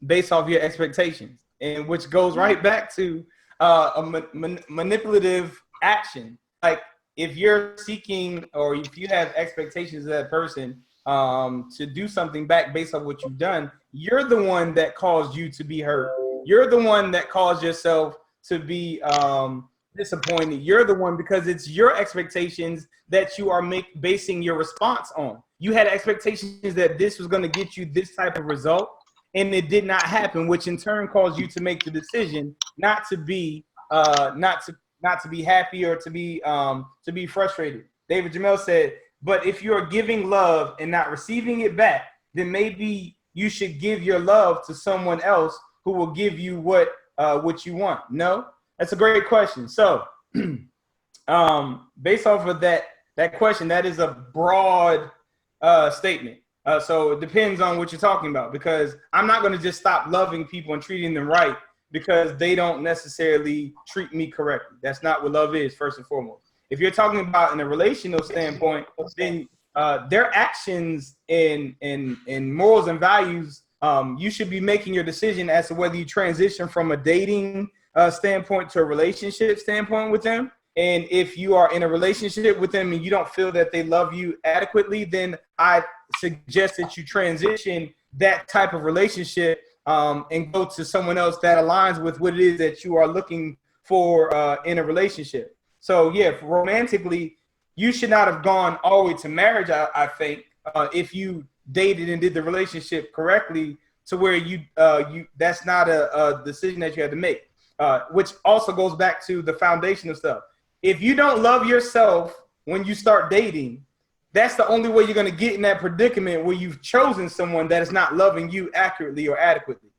based off your expectations, and which goes right back to a manipulative action. Like if you're seeking, or if you have expectations of that person to do something back based on what you've done, you're the one that caused you to be hurt. You're the one that caused yourself to be disappointed. You're the one, because it's your expectations that you are basing your response on. You had expectations that this was going to get you this type of result, and it did not happen, which in turn caused you to make the decision not to be happy or to be frustrated. David Jamel said, but if you're giving love and not receiving it back, then maybe you should give your love to someone else who will give you what you want. No, that's a great question. So based off of that question, that is a broad statement. So it depends on what you're talking about, because I'm not going to just stop loving people and treating them right because they don't necessarily treat me correctly. That's not what love is, first and foremost. If you're talking about in a relational standpoint, then their actions and morals and values, you should be making your decision as to whether you transition from a dating standpoint to a relationship standpoint with them. And if you are in a relationship with them and you don't feel that they love you adequately, then I suggest that you transition that type of relationship and go to someone else that aligns with what it is that you are looking for in a relationship. So yeah, romantically, you should not have gone all the way to marriage, I think, if you dated and did the relationship correctly, to where you that's not a decision that you had to make, which also goes back to the foundational stuff. If you don't love yourself when you start dating, that's the only way you're going to get in that predicament where you've chosen someone that is not loving you accurately or adequately.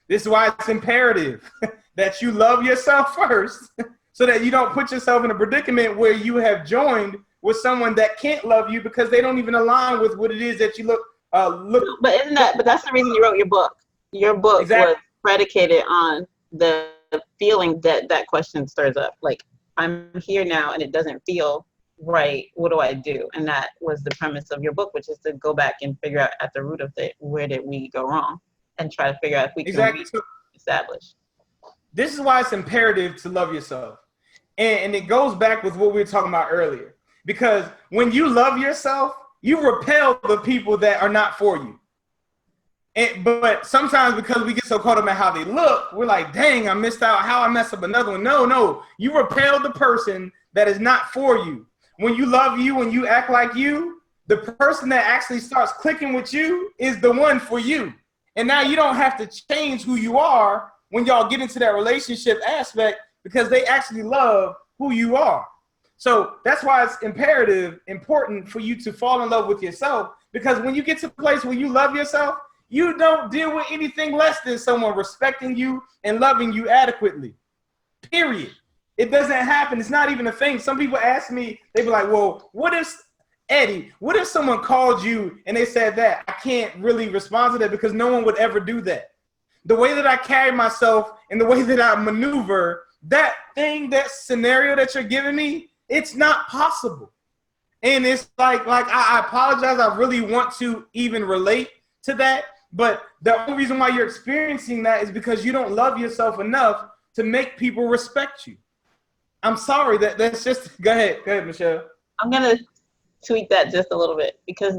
This is why it's imperative that you love yourself first, so that you don't put yourself in a predicament where you have joined with someone that can't love you because they don't even align with what it is that you look. But that's the reason you wrote your book. Your book exactly. was predicated on the feeling that question stirs up. Like, I'm here now and it doesn't feel right. What do I do? And that was the premise of your book, which is to go back and figure out at the root of it, where did we go wrong, and try to figure out if we can establish. This is why it's imperative to love yourself. And it goes back with what we were talking about earlier. Because when you love yourself, you repel the people that are not for you. But sometimes because we get so caught up in how they look, we're like, dang, I missed out. How I messed up another one. No. You repel the person that is not for you. When you love you and you act like you, the person that actually starts clicking with you is the one for you. And now you don't have to change who you are when y'all get into that relationship aspect because they actually love who you are. So that's why it's important for you to fall in love with yourself, because when you get to a place where you love yourself, you don't deal with anything less than someone respecting you and loving you adequately. Period. It doesn't happen. It's not even a thing. Some people ask me, they be like, well, what if someone called you and they said that? I can't really respond to that because no one would ever do that. The way that I carry myself and the way that I maneuver, that scenario that you're giving me, it's not possible. And it's like I apologize. I really want to even relate to that. But the only reason why you're experiencing that is because you don't love yourself enough to make people respect you. I'm sorry. That's just, go ahead, Michelle. I'm going to tweak that just a little bit because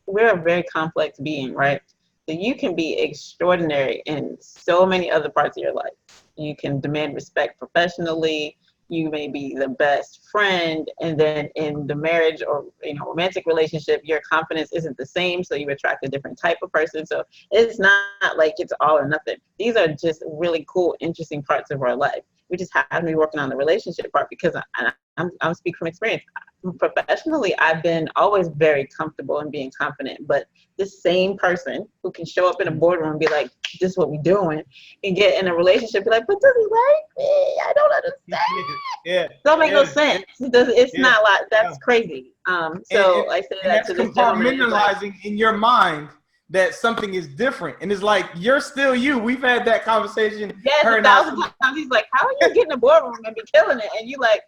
we're a very complex being, right? So you can be extraordinary in so many other parts of your life. You can demand respect professionally. You may be the best friend, and then in the marriage or romantic relationship, your confidence isn't the same, so you attract a different type of person. So it's not like it's all or nothing. These are just really cool, interesting parts of our life. We just have to be working on the relationship part because I'm speaking from experience. Professionally, I've been always very comfortable in being confident, but this same person who can show up in a boardroom and be like, this is what we're doing, and get in a relationship, be like, but does he like me? I don't understand. Yeah. Don't make no sense. It's not like, that's crazy. So I say that to this gentleman. Compartmentalizing in your mind that something is different. And it's like, you're still you. We've had that conversation. Yes, 1,000 times. He's like, how are you getting in a boardroom and be killing it? And you like,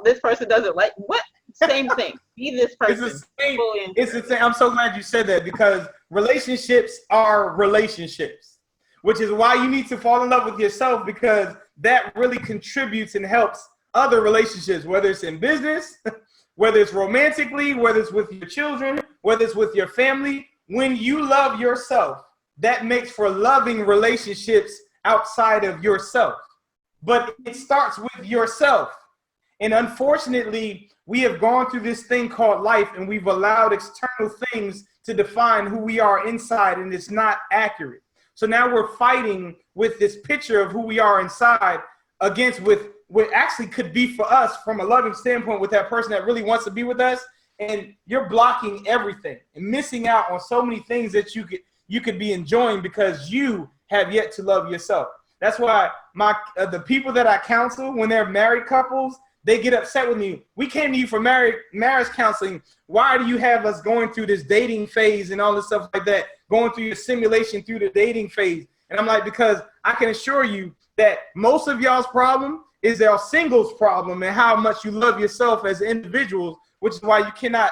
this person doesn't like, what? Same thing. Be this person. It's the same. I'm so glad you said that because relationships are relationships, which is why you need to fall in love with yourself, because that really contributes and helps other relationships, whether it's in business, whether it's romantically, whether it's with your children, whether it's with your family. When you love yourself, that makes for loving relationships outside of yourself. But it starts with yourself. And unfortunately, we have gone through this thing called life and we've allowed external things to define who we are inside, and it's not accurate. So now we're fighting with this picture of who we are inside against with what actually could be for us from a loving standpoint with that person that really wants to be with us. And you're blocking everything and missing out on so many things that you could be enjoying because you have yet to love yourself. That's why the people that I counsel when they're married couples, they get upset with me. We came to you for marriage counseling. Why do you have us going through this dating phase and all this stuff like that, going through your simulation through the dating phase? And I'm like, because I can assure you that most of y'all's problem is our singles problem and how much you love yourself as individuals, which is why you cannot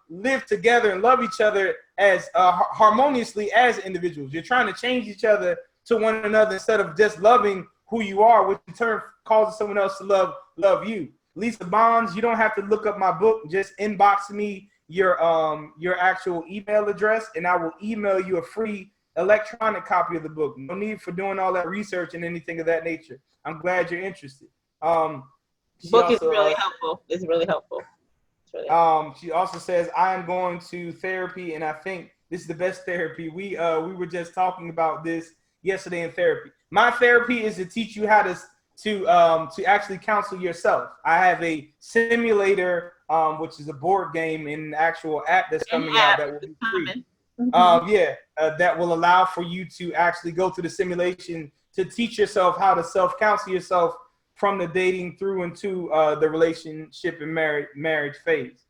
live together and love each other as harmoniously as individuals. You're trying to change each other to one another instead of just loving who you are, which in turn causes someone else to love you. Lisa Bonds, you don't have to look up my book. Just inbox me your actual email address, and I will email you a free electronic copy of the book. No need for doing all that research and anything of that nature. I'm glad you're interested. Book is really helpful. It's really helpful. She also says, I am going to therapy, and I think this is the best therapy. We were just talking about this yesterday in therapy. My therapy is to teach you how to actually counsel yourself. I have a simulator, which is a board game and an actual app that's coming out that will be free. That will allow for you to actually go through the simulation to teach yourself how to self-counsel yourself from the dating through into the relationship and marriage phase.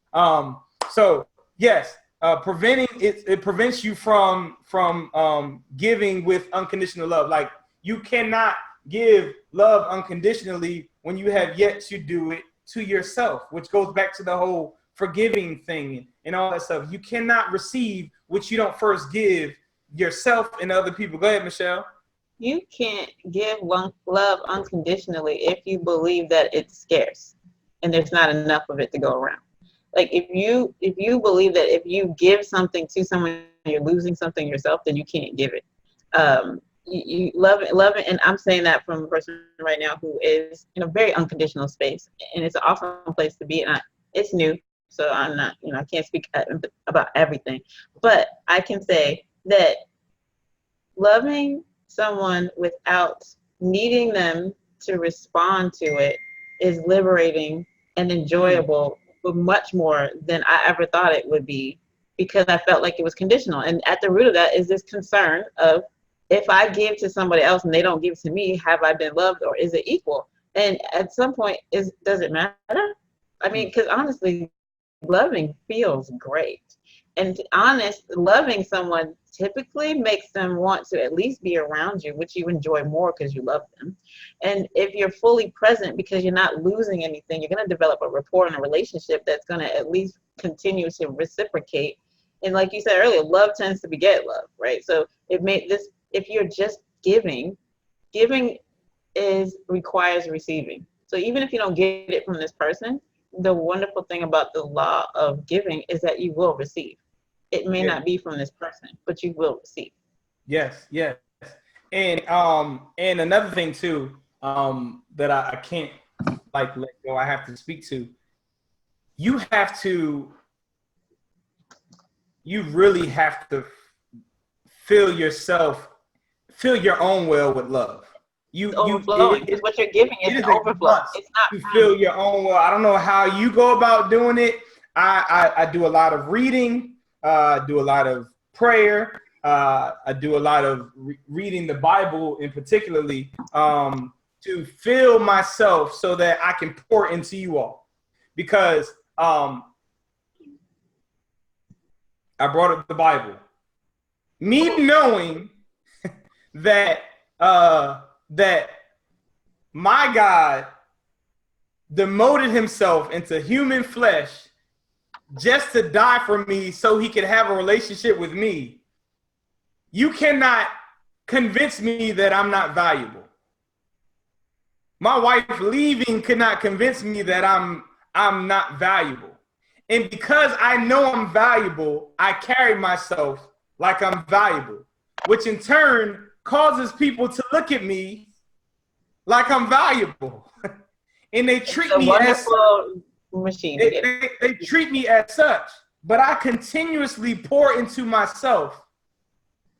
So yes, preventing it prevents you from giving with unconditional love. Like, you cannot give love unconditionally when you have yet to do it to yourself, which goes back to the whole forgiving thing and all that stuff. You cannot receive what you don't first give yourself and other people. Go ahead, Michelle. You can't give love unconditionally if you believe that it's scarce and there's not enough of it to go around. Like, if you believe that if you give something to someone, you're losing something yourself, then you can't give it. You love it, and I'm saying that from a person right now who is in a very unconditional space, and it's an awesome place to be. And it's new, so I'm not, I can't speak about everything, but I can say that loving someone without needing them to respond to it is liberating and enjoyable, but much more than I ever thought it would be, because I felt like it was conditional. And at the root of that is this concern of, if I give to somebody else and they don't give to me, have I been loved, or is it equal? And at some point, does it matter? I mean, because honestly, loving feels great. And loving someone typically makes them want to at least be around you, which you enjoy more because you love them. And if you're fully present because you're not losing anything, you're going to develop a rapport and a relationship that's going to at least continue to reciprocate. And like you said earlier, love tends to beget love, right? So if you're just giving requires receiving. So even if you don't get it from this person, the wonderful thing about the law of giving is that you will receive. It may not be from this person, but you will receive. Yes. And another thing too, that I can't let go, I have to speak to. You really have to fill your own well with love. It's what you're giving is an overflow. It's not to fill your own well. I don't know how you go about doing it. I do a lot of reading, do a lot of prayer, I do a lot of reading the Bible, in particularly, to fill myself so that I can pour into you all. Because I brought up the Bible. Me knowing that that my God demoted himself into human flesh just to die for me so he could have a relationship with me. You cannot convince me that I'm not valuable. My wife leaving could not convince me that I'm not valuable. And because I know I'm valuable, I carry myself like I'm valuable, which in turn causes people to look at me like I'm valuable. And they treat me as machine. They treat me as such. But I continuously pour into myself.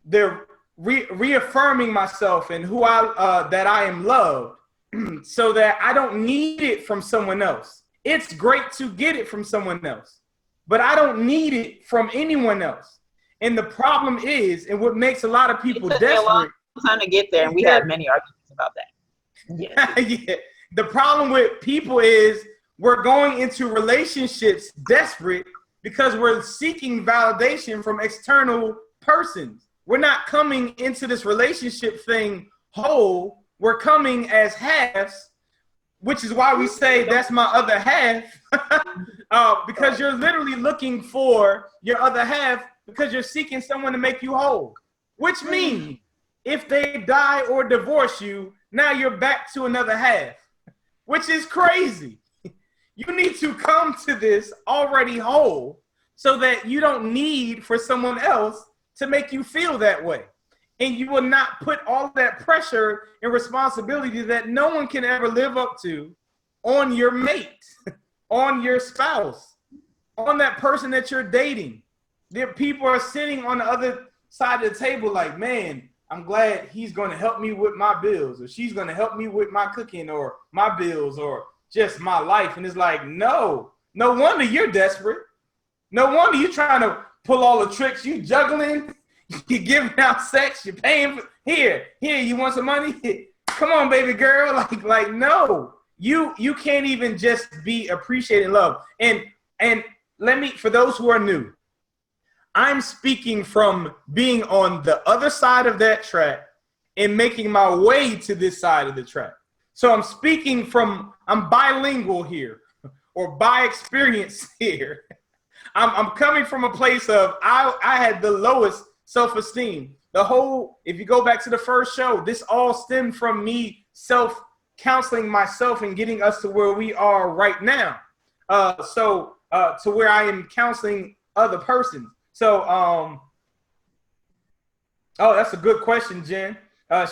They're reaffirming myself and who that I am loved, so that I don't need it from someone else. It's great to get it from someone else, but I don't need it from anyone else. And the problem is, and what makes a lot of people desperate. It took me a long time to get there, and we had many arguments about that. Yeah. Yeah. The problem with people is we're going into relationships desperate because we're seeking validation from external persons. We're not coming into this relationship thing whole. We're coming as halves, which is why we say that's my other half, because you're literally looking for your other half because you're seeking someone to make you whole, which means if they die or divorce you, now you're back to another half, which is crazy. You need to come to this already whole so that you don't need for someone else to make you feel that way. And you will not put all that pressure and responsibility that no one can ever live up to on your mate, on your spouse, on that person that you're dating. There, people are sitting on the other side of the table like, man, I'm glad he's going to help me with my bills, or she's going to help me with my cooking or my bills or just my life. And it's like, no wonder you're desperate. No wonder you're trying to pull all the tricks. You juggling, you're giving out sex, you're paying for, here, you want some money? Come on, baby girl. Like, no, you can't even just be appreciating love. And let me, for those who are new, I'm speaking from being on the other side of that track and making my way to this side of the track. So I'm speaking I'm bilingual here, or by experience here. I'm coming from a place of, I had the lowest self-esteem. If you go back to the first show, this all stemmed from me self-counseling myself and getting us to where we are right now. To where I am counseling other persons. So Oh, that's a good question, Jen.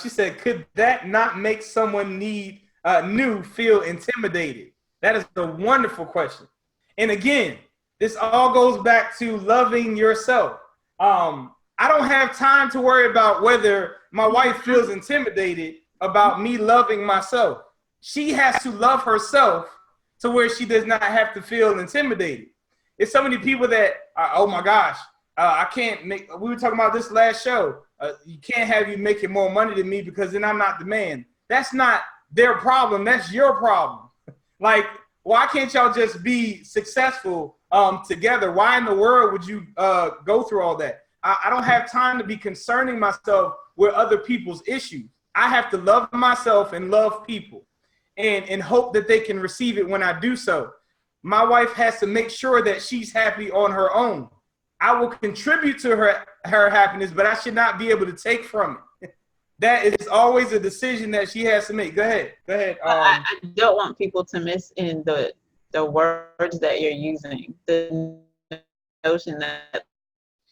She said, could that not make someone new feel intimidated? That is a wonderful question. And again, this all goes back to loving yourself. I don't have time to worry about whether my wife feels intimidated about me loving myself. She has to love herself to where she does not have to feel intimidated. It's so many people that, oh my gosh, I can't make. We were talking about this last show. You can't have you making more money than me because then I'm not the man. That's not their problem. That's your problem. Like, why can't y'all just be successful together? Why in the world would you go through all that? I don't have time to be concerning myself with other people's issues. I have to love myself and love people and hope that they can receive it when I do so. My wife has to make sure that she's happy on her own. I will contribute to her happiness, but I should not be able to take from it. That is always a decision that she has to make. Go ahead. I don't want people to miss in the words that you're using. The notion that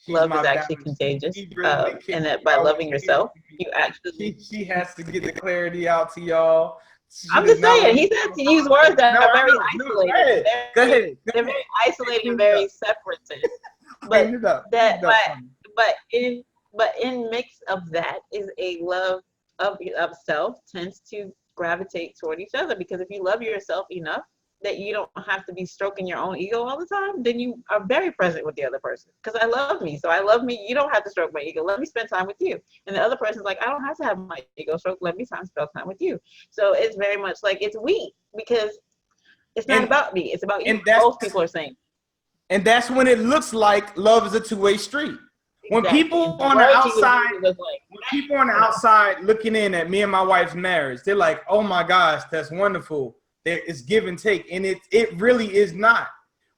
love is actually contagious, and that by loving yourself, you actually. She has to get the clarity out to y'all. I'm just saying, he said to use words that are very isolated. Go ahead. They're very isolated and very separatist. But in mix of that is a love of self tends to gravitate toward each other, because if you love yourself enough that you don't have to be stroking your own ego all the time, then you are very present with the other person. Because I love me, so I love me. You don't have to stroke my ego. Let me spend time with you. And the other person's like, I don't have to have my ego stroked. Let me spend time with you. So it's very much like it's we, because it's not about me. It's about you. Both people are saying. And that's when it looks like love is a two-way street. When people on the outside looking in at me and my wife's marriage, they're like, "Oh my gosh, that's wonderful. There is give and take," and it really is not.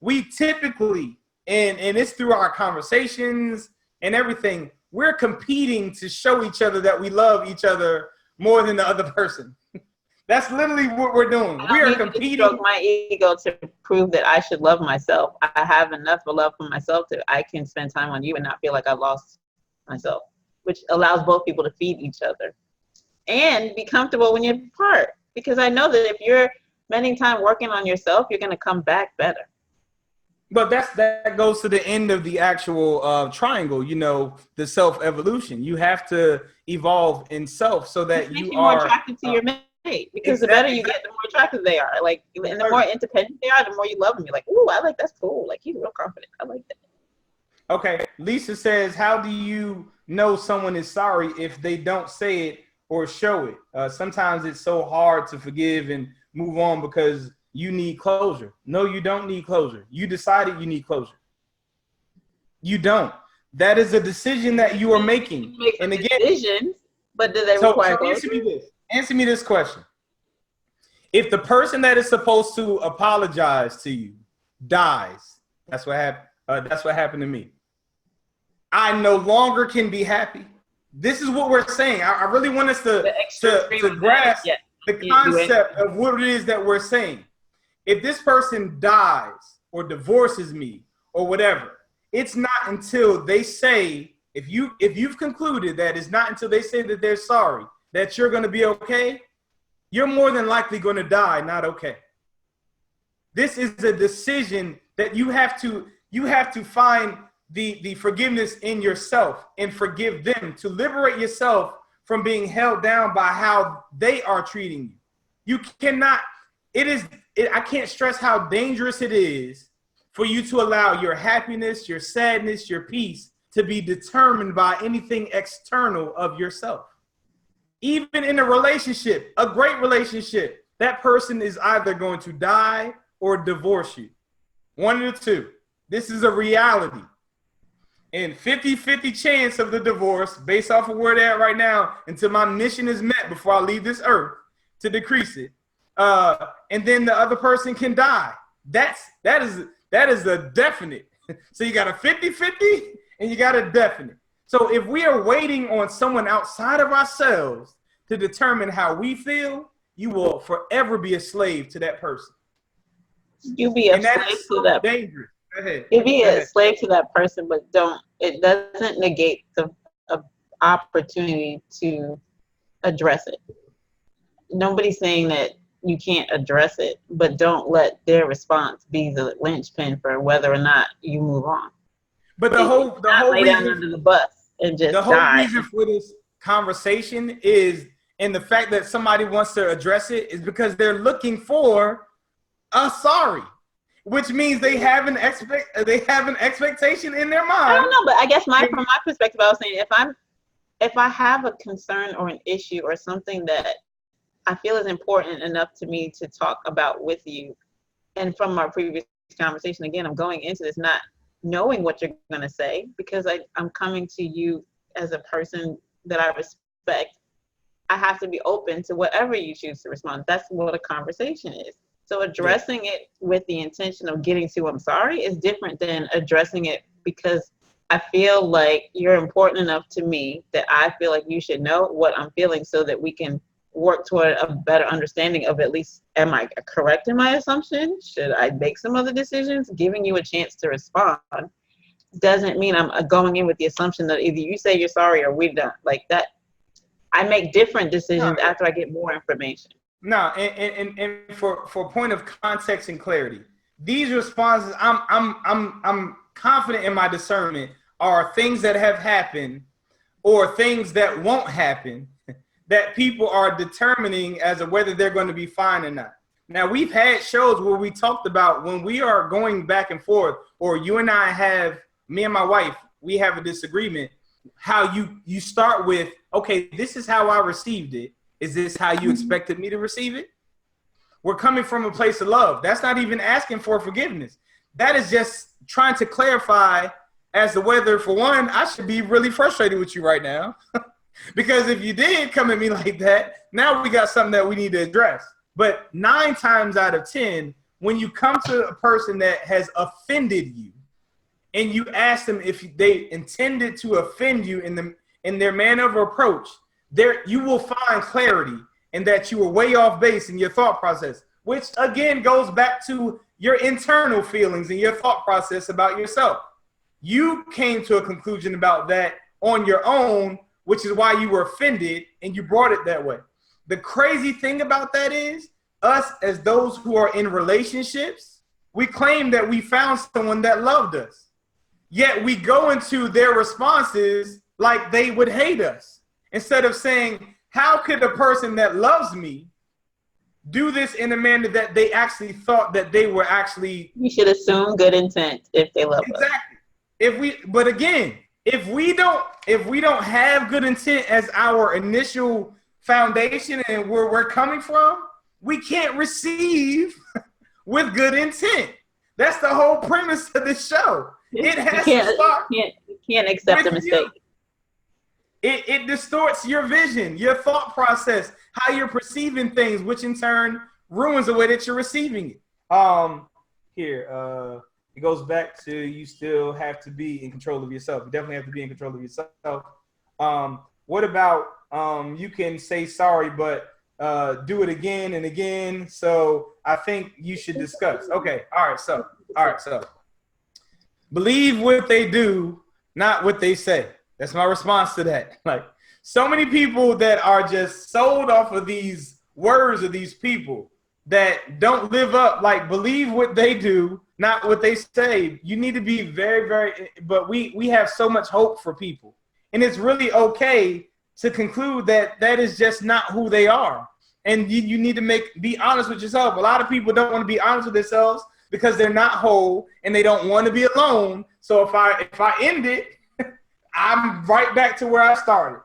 We typically, and it's through our conversations and everything, we're competing to show each other that we love each other more than the other person. That's literally what we're doing. We are competing. To stroke my ego to prove that I should love myself. I have enough of love for myself that I can spend time on you and not feel like I lost myself, which allows both people to feed each other and be comfortable when you're apart. Because I know that if you're spending time working on yourself, you're going to come back better. But that goes to the end of the actual triangle, the self-evolution. You have to evolve in self so that you are more attracted to your mate. Because the better you get, the more attractive they are. Like, and the more independent they are, the more you love them. You're like, ooh, that's cool. Like, he's real confident. I like that. Okay. Lisa says, how do you know someone is sorry if they don't say it or show it? Sometimes it's so hard to forgive and move on because you need closure. No, you don't need closure. You decided you need closure. You don't. That is a decision that you are making. And again, decisions, but do they require closure? Answer me this question. If the person that is supposed to apologize to you dies, that's what happened to me. I no longer can be happy. This is what we're saying. I really want us to grasp the concept of what it is that we're saying. If this person dies or divorces me or whatever, it's not until they say, if you've concluded that it's not until they say that they're sorry that you're going to be okay, you're more than likely going to die not okay. This is a decision that you have to find the forgiveness in yourself and forgive them, to liberate yourself from being held down by how they are treating you. You cannot, I can't stress how dangerous it is for you to allow your happiness, your sadness, your peace to be determined by anything external of yourself. Even in a relationship, a great relationship, that person is either going to die or divorce you. One of the two. This is a reality. And 50-50 chance of the divorce, based off of where they're at right now, until my mission is met before I leave this earth, to decrease it. And then the other person can die. That is a definite. So you got a 50-50 and you got a definite. So if we are waiting on someone outside of ourselves to determine how we feel, you will forever be a slave to that person. You be a slave to that. Dangerous. Go ahead. You be a slave to that person, but it doesn't negate the opportunity to address it. Nobody's saying that you can't address it, but don't let their response be the linchpin for whether or not you move on. But Not lay down under the bus and just the whole die. reason for this conversation is, and the fact that somebody wants to address it is because they're looking for a sorry, which means they have an expectation in their mind. I don't know, but I guess from my perspective, I was saying if I have a concern or an issue or something that I feel is important enough to me to talk about with you, and from our previous conversation, again, I'm going into this not knowing what you're going to say because I'm coming to you as a person that I respect. I have to be open to whatever you choose to respond. That's what a conversation is. So addressing it with the intention of getting to I'm sorry is different than addressing it because I feel like you're important enough to me that I feel like you should know what I'm feeling so that we can work toward a better understanding of at least, am I correct in my assumption? Should I make some other decisions? Giving you a chance to respond doesn't mean I'm going in with the assumption that either you say you're sorry or we're done. Like that, I make different decisions after I get more information. No, and for point of context and clarity, these responses, I'm confident in my discernment are things that have happened or things that won't happen that people are determining as to whether they're going to be fine or not. Now, we've had shows where we talked about when we are going back and forth, or you and I have, me and my wife, we have a disagreement, how you start with, okay, this is how I received it. Is this how you expected me to receive it? We're coming from a place of love. That's not even asking for forgiveness. That is just trying to clarify as to whether, for one, I should be really frustrated with you right now. Because if you did come at me like that, now we got something that we need to address. But 9 times out of 10, when you come to a person that has offended you and you ask them if they intended to offend you in their manner of approach, you will find clarity in that you were way off base in your thought process, which again goes back to your internal feelings and your thought process about yourself. You came to a conclusion about that on your own, which is why you were offended and you brought it that way. The crazy thing about that is us as those who are in relationships, we claim that we found someone that loved us. Yet we go into their responses like they would hate us. Instead of saying, how could a person that loves me do this in a manner that they actually thought that they were actually. You should assume good intent if they love us. Exactly. But again, if we don't have good intent as our initial foundation and where we're coming from, we can't receive with good intent. That's the whole premise of this show. It has to start. You can't accept a mistake. It distorts your vision, your thought process, how you're perceiving things, which in turn ruins the way that you're receiving it. It goes back to you still have to be in control of yourself. You definitely have to be in control of yourself. What about you can say sorry, but do it again and again. So I think you should discuss. Okay. All right. So believe what they do, not what they say. That's my response to that. Like so many people that are just sold off of these words of these people that don't live up, like believe what they do, not what they say. You need to be very, very, but we have so much hope for people. And it's really okay to conclude that that is just not who they are. And you need to be honest with yourself. A lot of people don't want to be honest with themselves because they're not whole and they don't want to be alone. So if I end it, I'm right back to where I started.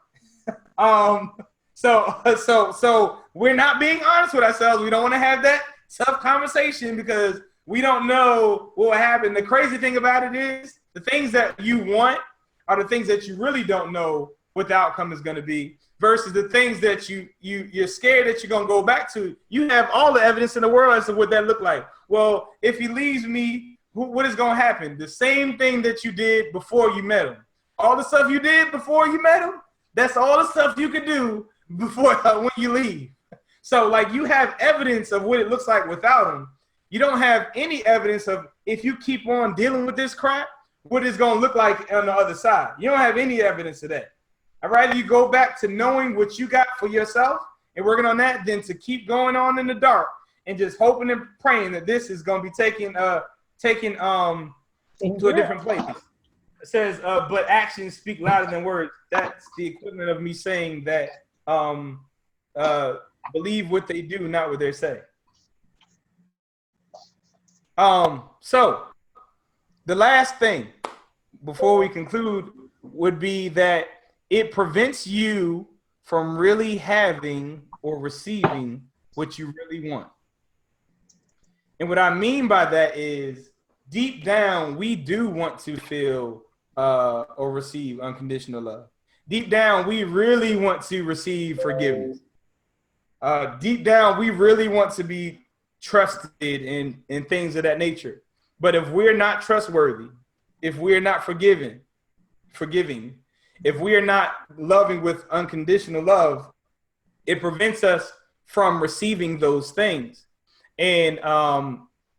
So we're not being honest with ourselves. We don't want to have that tough conversation because we don't know what will happen. The crazy thing about it is the things that you want are the things that you really don't know what the outcome is going to be versus the things that you're scared that you're going to go back to. You have all the evidence in the world as to what that looked like. Well, if he leaves me, what is going to happen? The same thing that you did before you met him. All the stuff you did before you met him, that's all the stuff you can do before when you leave. So like you have evidence of what it looks like without him. You don't have any evidence of if you keep on dealing with this crap, what it's going to look like on the other side. You don't have any evidence of that. I'd rather you go back to knowing what you got for yourself and working on that than to keep going on in the dark and just hoping and praying that this is going to be taken to a different place. It says, but actions speak louder than words. That's the equivalent of me saying that believe what they do, not what they say. So the last thing before we conclude would be that it prevents you from really having or receiving what you really want. And what I mean by that is deep down, we do want to feel or receive unconditional love. Deep down, we really want to receive forgiveness. Deep down, we really want to be trusted in things of that nature. But if we're not trustworthy, if we're not forgiving, if we are not loving with unconditional love, it prevents us from receiving those things. And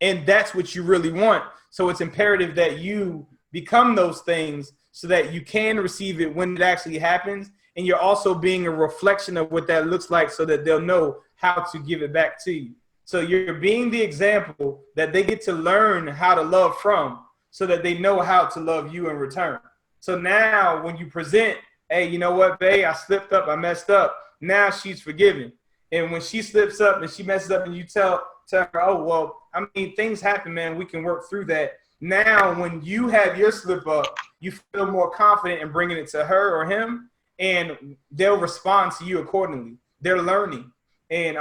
that's what you really want. So it's imperative that you become those things so that you can receive it when it actually happens. And you're also being a reflection of what that looks like so that they'll know how to give it back to you. So you're being the example that they get to learn how to love from so that they know how to love you in return. So now when you present, hey, you know what, babe, I slipped up, I messed up. Now she's forgiven. And when she slips up and she messes up and you tell her, oh, well, I mean, things happen, man. We can work through that. Now, when you have your slip up, you feel more confident in bringing it to her or him, and they'll respond to you accordingly. They're learning. And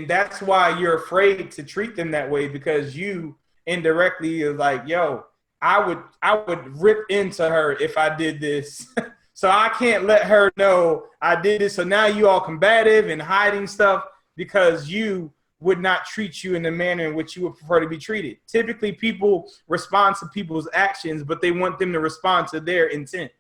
that's why you're afraid to treat them that way, because you indirectly are like, yo, I would rip into her if I did this. So I can't let her know I did this. So now you all combative and hiding stuff because you would not treat you in the manner in which you would prefer to be treated. Typically, people respond to people's actions, but they want them to respond to their intent.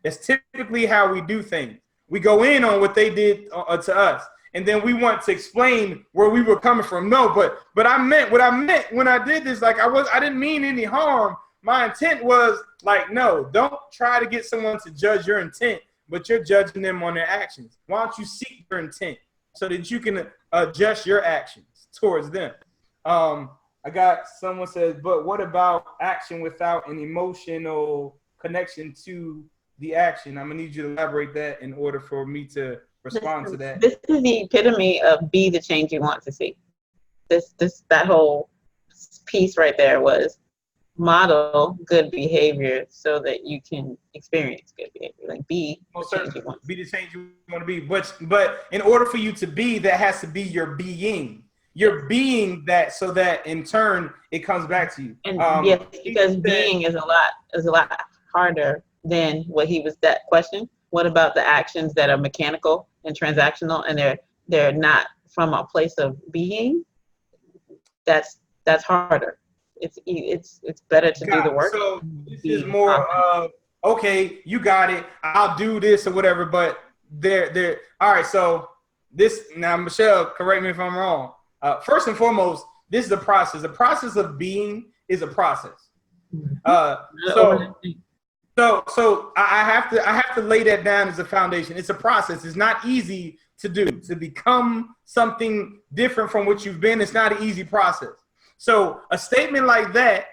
That's typically how we do things. We go in on what they did to us, and then we want to explain where we were coming from. No, but I meant what I meant when I did this. Like I didn't mean any harm. My intent was like, no, don't try to get someone to judge your intent, but you're judging them on their actions. Why don't you seek their intent so that you can adjust your actions towards them? I got someone says, but what about action without an emotional connection to the action? I'm gonna need you to elaborate that in order for me to respond to that. This is the epitome of be the change you want to see. That whole piece right there was model good behavior so that you can experience good behavior. Like be the change you want. Be the change you want to be. But in order for you to be, that has to be your being. You're being that so that in turn it comes back to you. And yes, because being is a lot harder than what he was that question. What about the actions that are mechanical and transactional and they're not from a place of being? That's harder. It's better to do the work. So this is more of, okay, you got it. I'll do this or whatever, but they're all right. So this now, Michelle, correct me if I'm wrong. First and foremost, this is a process. The process of being is a process. So I have to lay that down as a foundation. It's a process. It's not easy to do. To become something different from what you've been, it's not an easy process. So a statement like that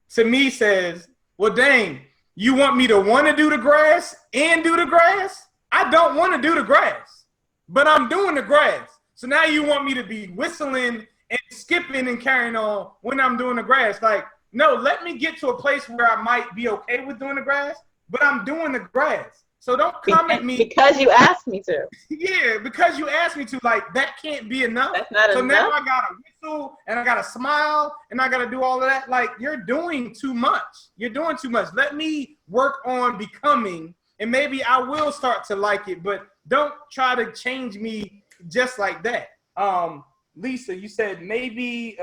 to me says, well, dang, you want me to want to do the grass and do the grass? I don't want to do the grass, but I'm doing the grass. So now you want me to be whistling and skipping and carrying on when I'm doing the grass. Like, no, let me get to a place where I might be okay with doing the grass, but I'm doing the grass. So don't come at me. Because you asked me to. Yeah, because you asked me to. Like, that can't be enough. That's not so enough. Now I got to whistle and I got to smile and I got to do all of that. Like, you're doing too much. You're doing too much. Let me work on becoming, and maybe I will start to like it, but don't try to change me just like that. Lisa, you said maybe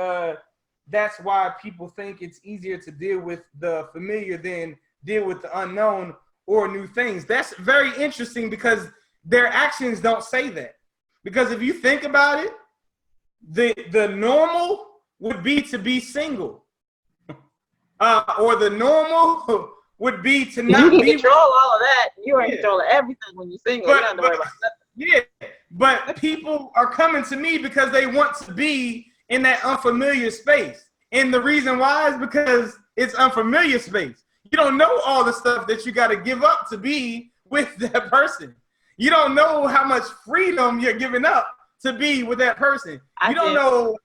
that's why people think it's easier to deal with the familiar than deal with the unknown or new things. That's very interesting because their actions don't say that. Because if you think about it, the normal would be to be single. Or the normal would be to You not can be control all of that. You are in Yeah. control of everything when you're single. You don't have to worry about nothing. Yeah, but people are coming to me because they want to be in that unfamiliar space. And the reason why is because it's unfamiliar space. You don't know all the stuff that you got to give up to be with that person. You don't know how much freedom you're giving up to be with that person. You don't know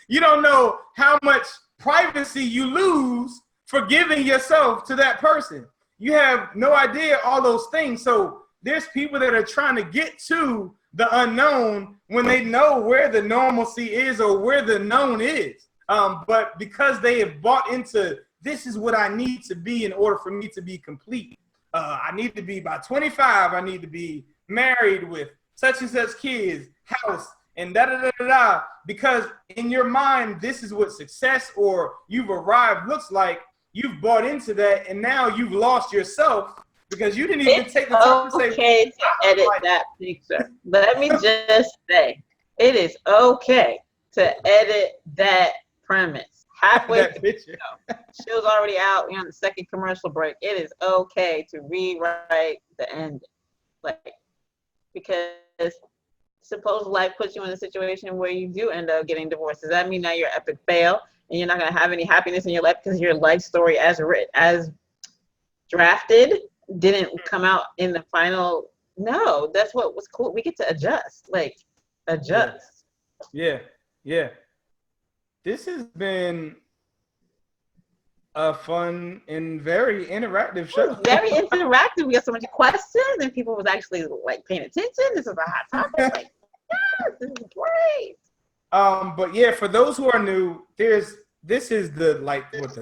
you don't know how much privacy you lose for giving yourself to that person. You have no idea all those things. So there's people that are trying to get to the unknown when they know where the normalcy is or where the known is. But because they have bought into this is what I need to be in order for me to be complete. I need to be by 25. I need to be married with such and such kids, house, and da-da-da-da-da. Because in your mind, this is what success or you've arrived looks like. You've bought into that, and now you've lost yourself because you didn't even take the time to say, okay to edit that picture. Let me just say, it is okay to edit that premise. Halfway that picture. Show's already out. We're on the second commercial break. It is okay to rewrite the ending. Like, because suppose life puts you in a situation where you do end up getting divorced. Does that mean now you're epic fail and you're not going to have any happiness in your life because your life story as drafted didn't come out in the final? No, that's what was cool. We get to adjust. Like, adjust. Yeah. This has been a fun and very interactive show. It was very interactive. We got so many questions and people was actually like paying attention. This is a hot topic. Like, yes, this is great. But yeah, for those who are new, this is the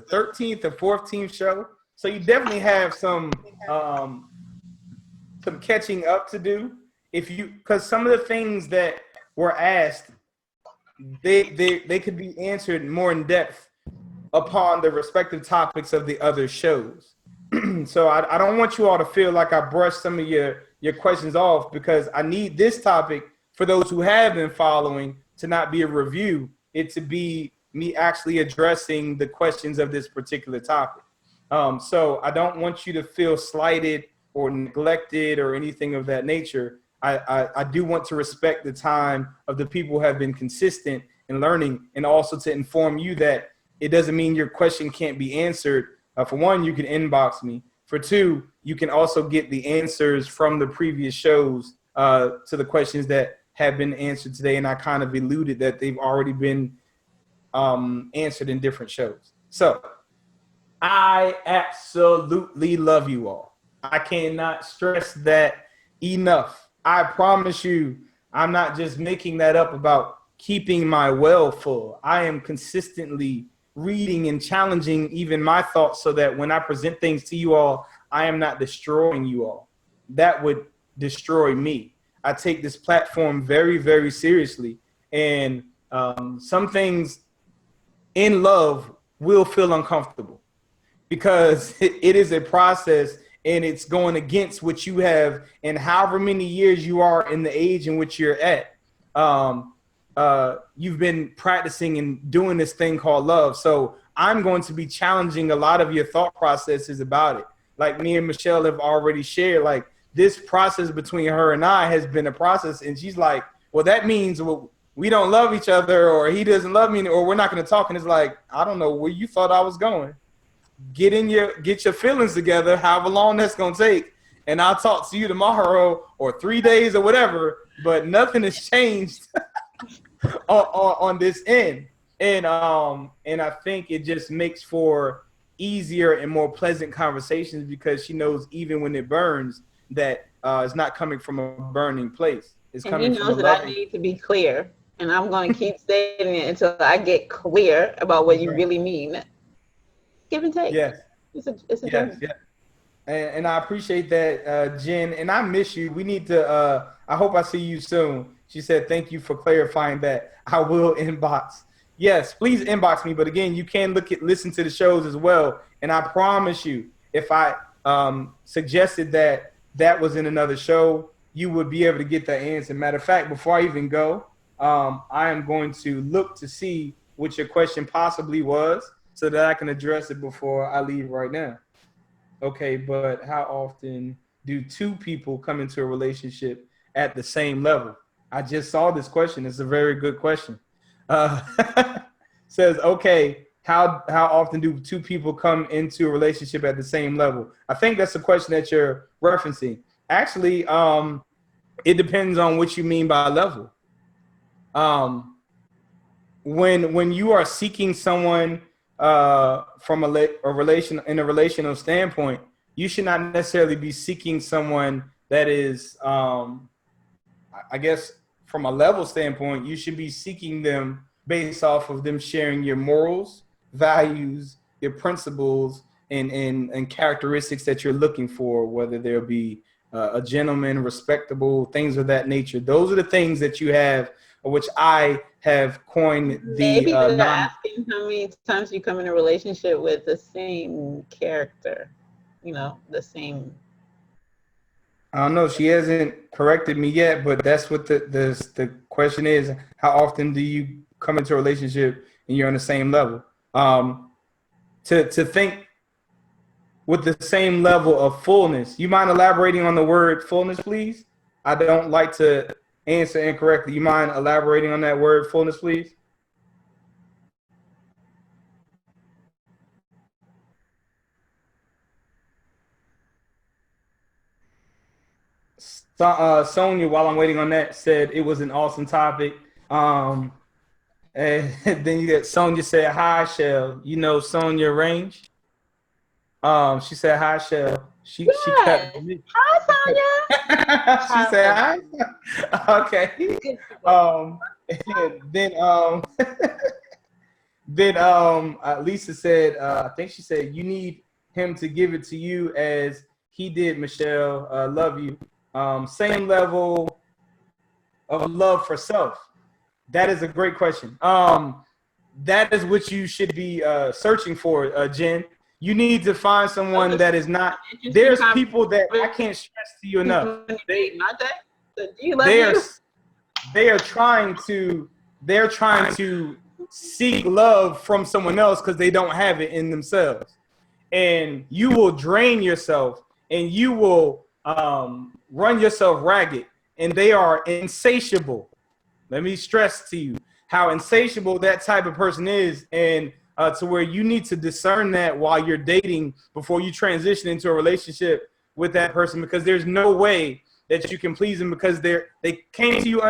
13th or 14th show. So you definitely have some catching up to do because some of the things that were asked, they could be answered more in depth upon the respective topics of the other shows. So I don't want you all to feel like I brushed some of your questions off because I need this topic for those who have been following to not be a review, it to be me actually addressing the questions of this particular topic. So I don't want you to feel slighted or neglected or anything of that nature. I do want to respect the time of the people who have been consistent in learning and also to inform you that it doesn't mean your question can't be answered. For one, you can inbox me. For two, you can also get the answers from the previous shows to the questions that have been answered today. And I kind of alluded that they've already been answered in different shows. So I absolutely love you all. I cannot stress that enough. I promise you, I'm not just making that up about keeping my well full. I am consistently reading and challenging even my thoughts so that when I present things to you all, I am not destroying you all. That would destroy me. I take this platform very, very seriously. And some things in love will feel uncomfortable because it is a process and it's going against what you have and however many years you are in the age in which you're at. You've been practicing and doing this thing called love. So I'm going to be challenging a lot of your thought processes about it. Like me and Michelle have already shared, like this process between her and I has been a process. And she's like, well, that means we don't love each other or he doesn't love me or we're not going to talk. And it's like, I don't know where you thought I was going. Get your feelings together, however long that's going to take. And I'll talk to you tomorrow or 3 days or whatever, but nothing has changed on this end. And I think it just makes for easier and more pleasant conversations because she knows even when it burns that it's not coming from a burning place. It's coming and he knows from that I need to be clear, and I'm going to keep stating it until I get clear about what you really mean. Give and take. Yes. It's a yes, yes. And I appreciate that, Jen. And I miss you. We need to. I hope I see you soon. She said, "Thank you for clarifying that." I will inbox. Yes, please inbox me. But again, you can listen to the shows as well. And I promise you, if I suggested that was in another show, you would be able to get that answer. Matter of fact, before I even go, I am going to look to see what your question possibly was so that I can address it before I leave right now. Okay, but how often do two people come into a relationship at the same level? I just saw this question. It's a very good question. Uh, says, okay, how often do two people come into a relationship at the same level? I think that's the question that you're referencing. Actually, it depends on what you mean by level. Um, when you are seeking someone from a relation in a relational standpoint, you should not necessarily be seeking someone that is, I guess, from a level standpoint, you should be seeking them based off of them sharing your morals, values, your principles, and characteristics that you're looking for, whether there be a gentleman, respectable, things of that nature. Those are the things that you have, which I have coined the Maybe they're non. asking how many times you come in a relationship with the same character, the same. I don't know. She hasn't corrected me yet, but that's what the question is. How often do you come into a relationship and you're on the same level? To think with the same level of fullness. You mind elaborating on the word fullness, please? I don't like to answer incorrectly. You mind elaborating on that word fullness, please? Sonia, while I'm waiting on that, said it was an awesome topic. And then you get Sonia said, hi, Shell. You know Sonia Range? She said, hi, Shell. She cut Yes. me. Hi, She Sonia. said, hi. Okay. And then Lisa said, I think she said, you need him to give it to you as he did, Michelle. Love you. Same level of love for self. That is a great question. That is what you should be searching for, Jen. You need to find someone that is not. There's people that I can't stress to you enough. They are trying to seek love from someone else because they don't have it in themselves, and you will drain yourself and you will run yourself ragged, and they are insatiable. Let me stress to you how insatiable that type of person is, and to where you need to discern that while you're dating before you transition into a relationship with that person, because there's no way that you can please them because they came to you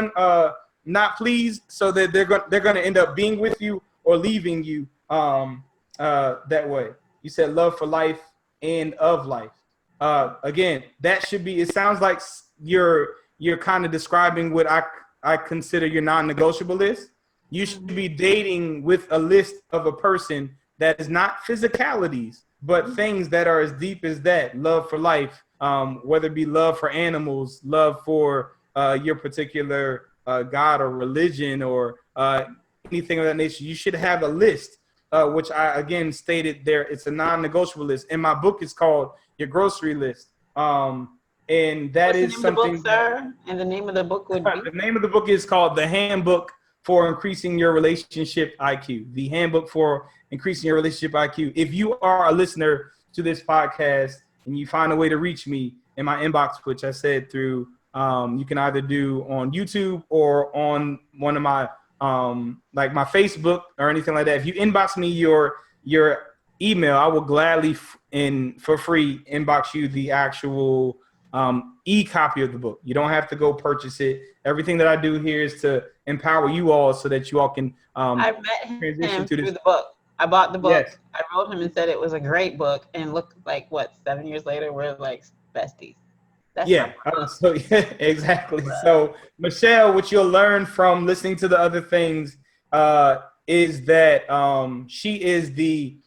not pleased, so that they're going to end up being with you or leaving you that way. You said love for life and of life. Again, that should be. It sounds like you're kind of describing what I consider your non-negotiable list. You should be dating with a list of a person that is not physicalities, but things that are as deep as that. Love for life, whether it be love for animals, love for your particular God or religion, or anything of that nature. You should have a list, which I, again, stated there. It's a non-negotiable list. And my book is called Your Grocery List. And that is something. Book, sir? And the name of the book would be? The name of the book is called The Handbook for Increasing Your Relationship IQ. The Handbook for Increasing Your Relationship IQ. If you are a listener to this podcast and you find a way to reach me in my inbox, which I said through, you can either do on YouTube or on one of my, like my Facebook or anything like that. If you inbox me your email, I will gladly for free inbox you the actual e-copy of the book. You don't have to go purchase it. Everything that I do here is to empower you all so that you all can I met him through the book. I bought the book. Yes. I wrote him and said it was a great book, and look, like, what, 7 years later, we're like besties. That's so yeah, exactly. So Michelle, what you'll learn from listening to the other things is that she is the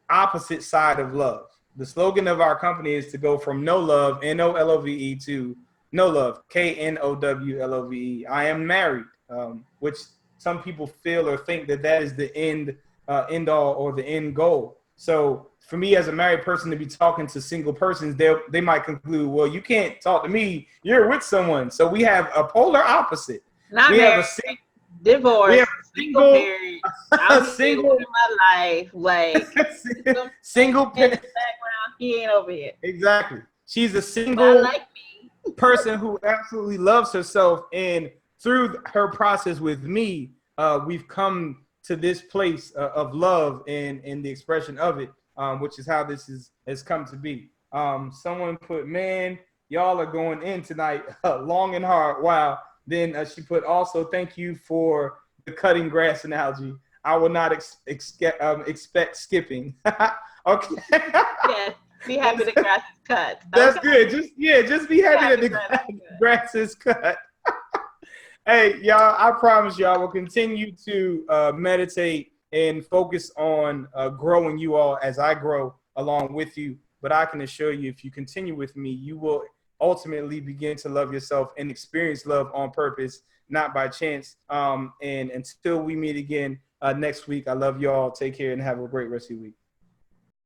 opposite side of love. The slogan of our company is to go from no love, NOLOVE, to no love, KNOWLOVE. I am married, which some people feel or think that is the end all or the end goal. So for me as a married person to be talking to single persons, they might conclude, well, you can't talk to me, you're with someone. So we have a polar opposite. Not we married, have a divorced, we have a single parent, single my life, like single parent. He ain't over here. Exactly. She's a But I single like me. person who absolutely loves herself, and through her process with me, we've come to this place of love and the expression of it, which is how this has come to be. Someone put, man, y'all are going in tonight long and hard. Wow. Then she put, also, thank you for the cutting grass analogy. I will not expect skipping. Okay. Yes. Be happy the grass is cut. That's Okay? good. Just be happy that the grass is cut. Hey, y'all, I promise you, I will continue to meditate and focus on growing you all as I grow along with you. But I can assure you, if you continue with me, you will ultimately begin to love yourself and experience love on purpose, not by chance. And until we meet again next week, I love y'all. Take care and have a great rest of your week.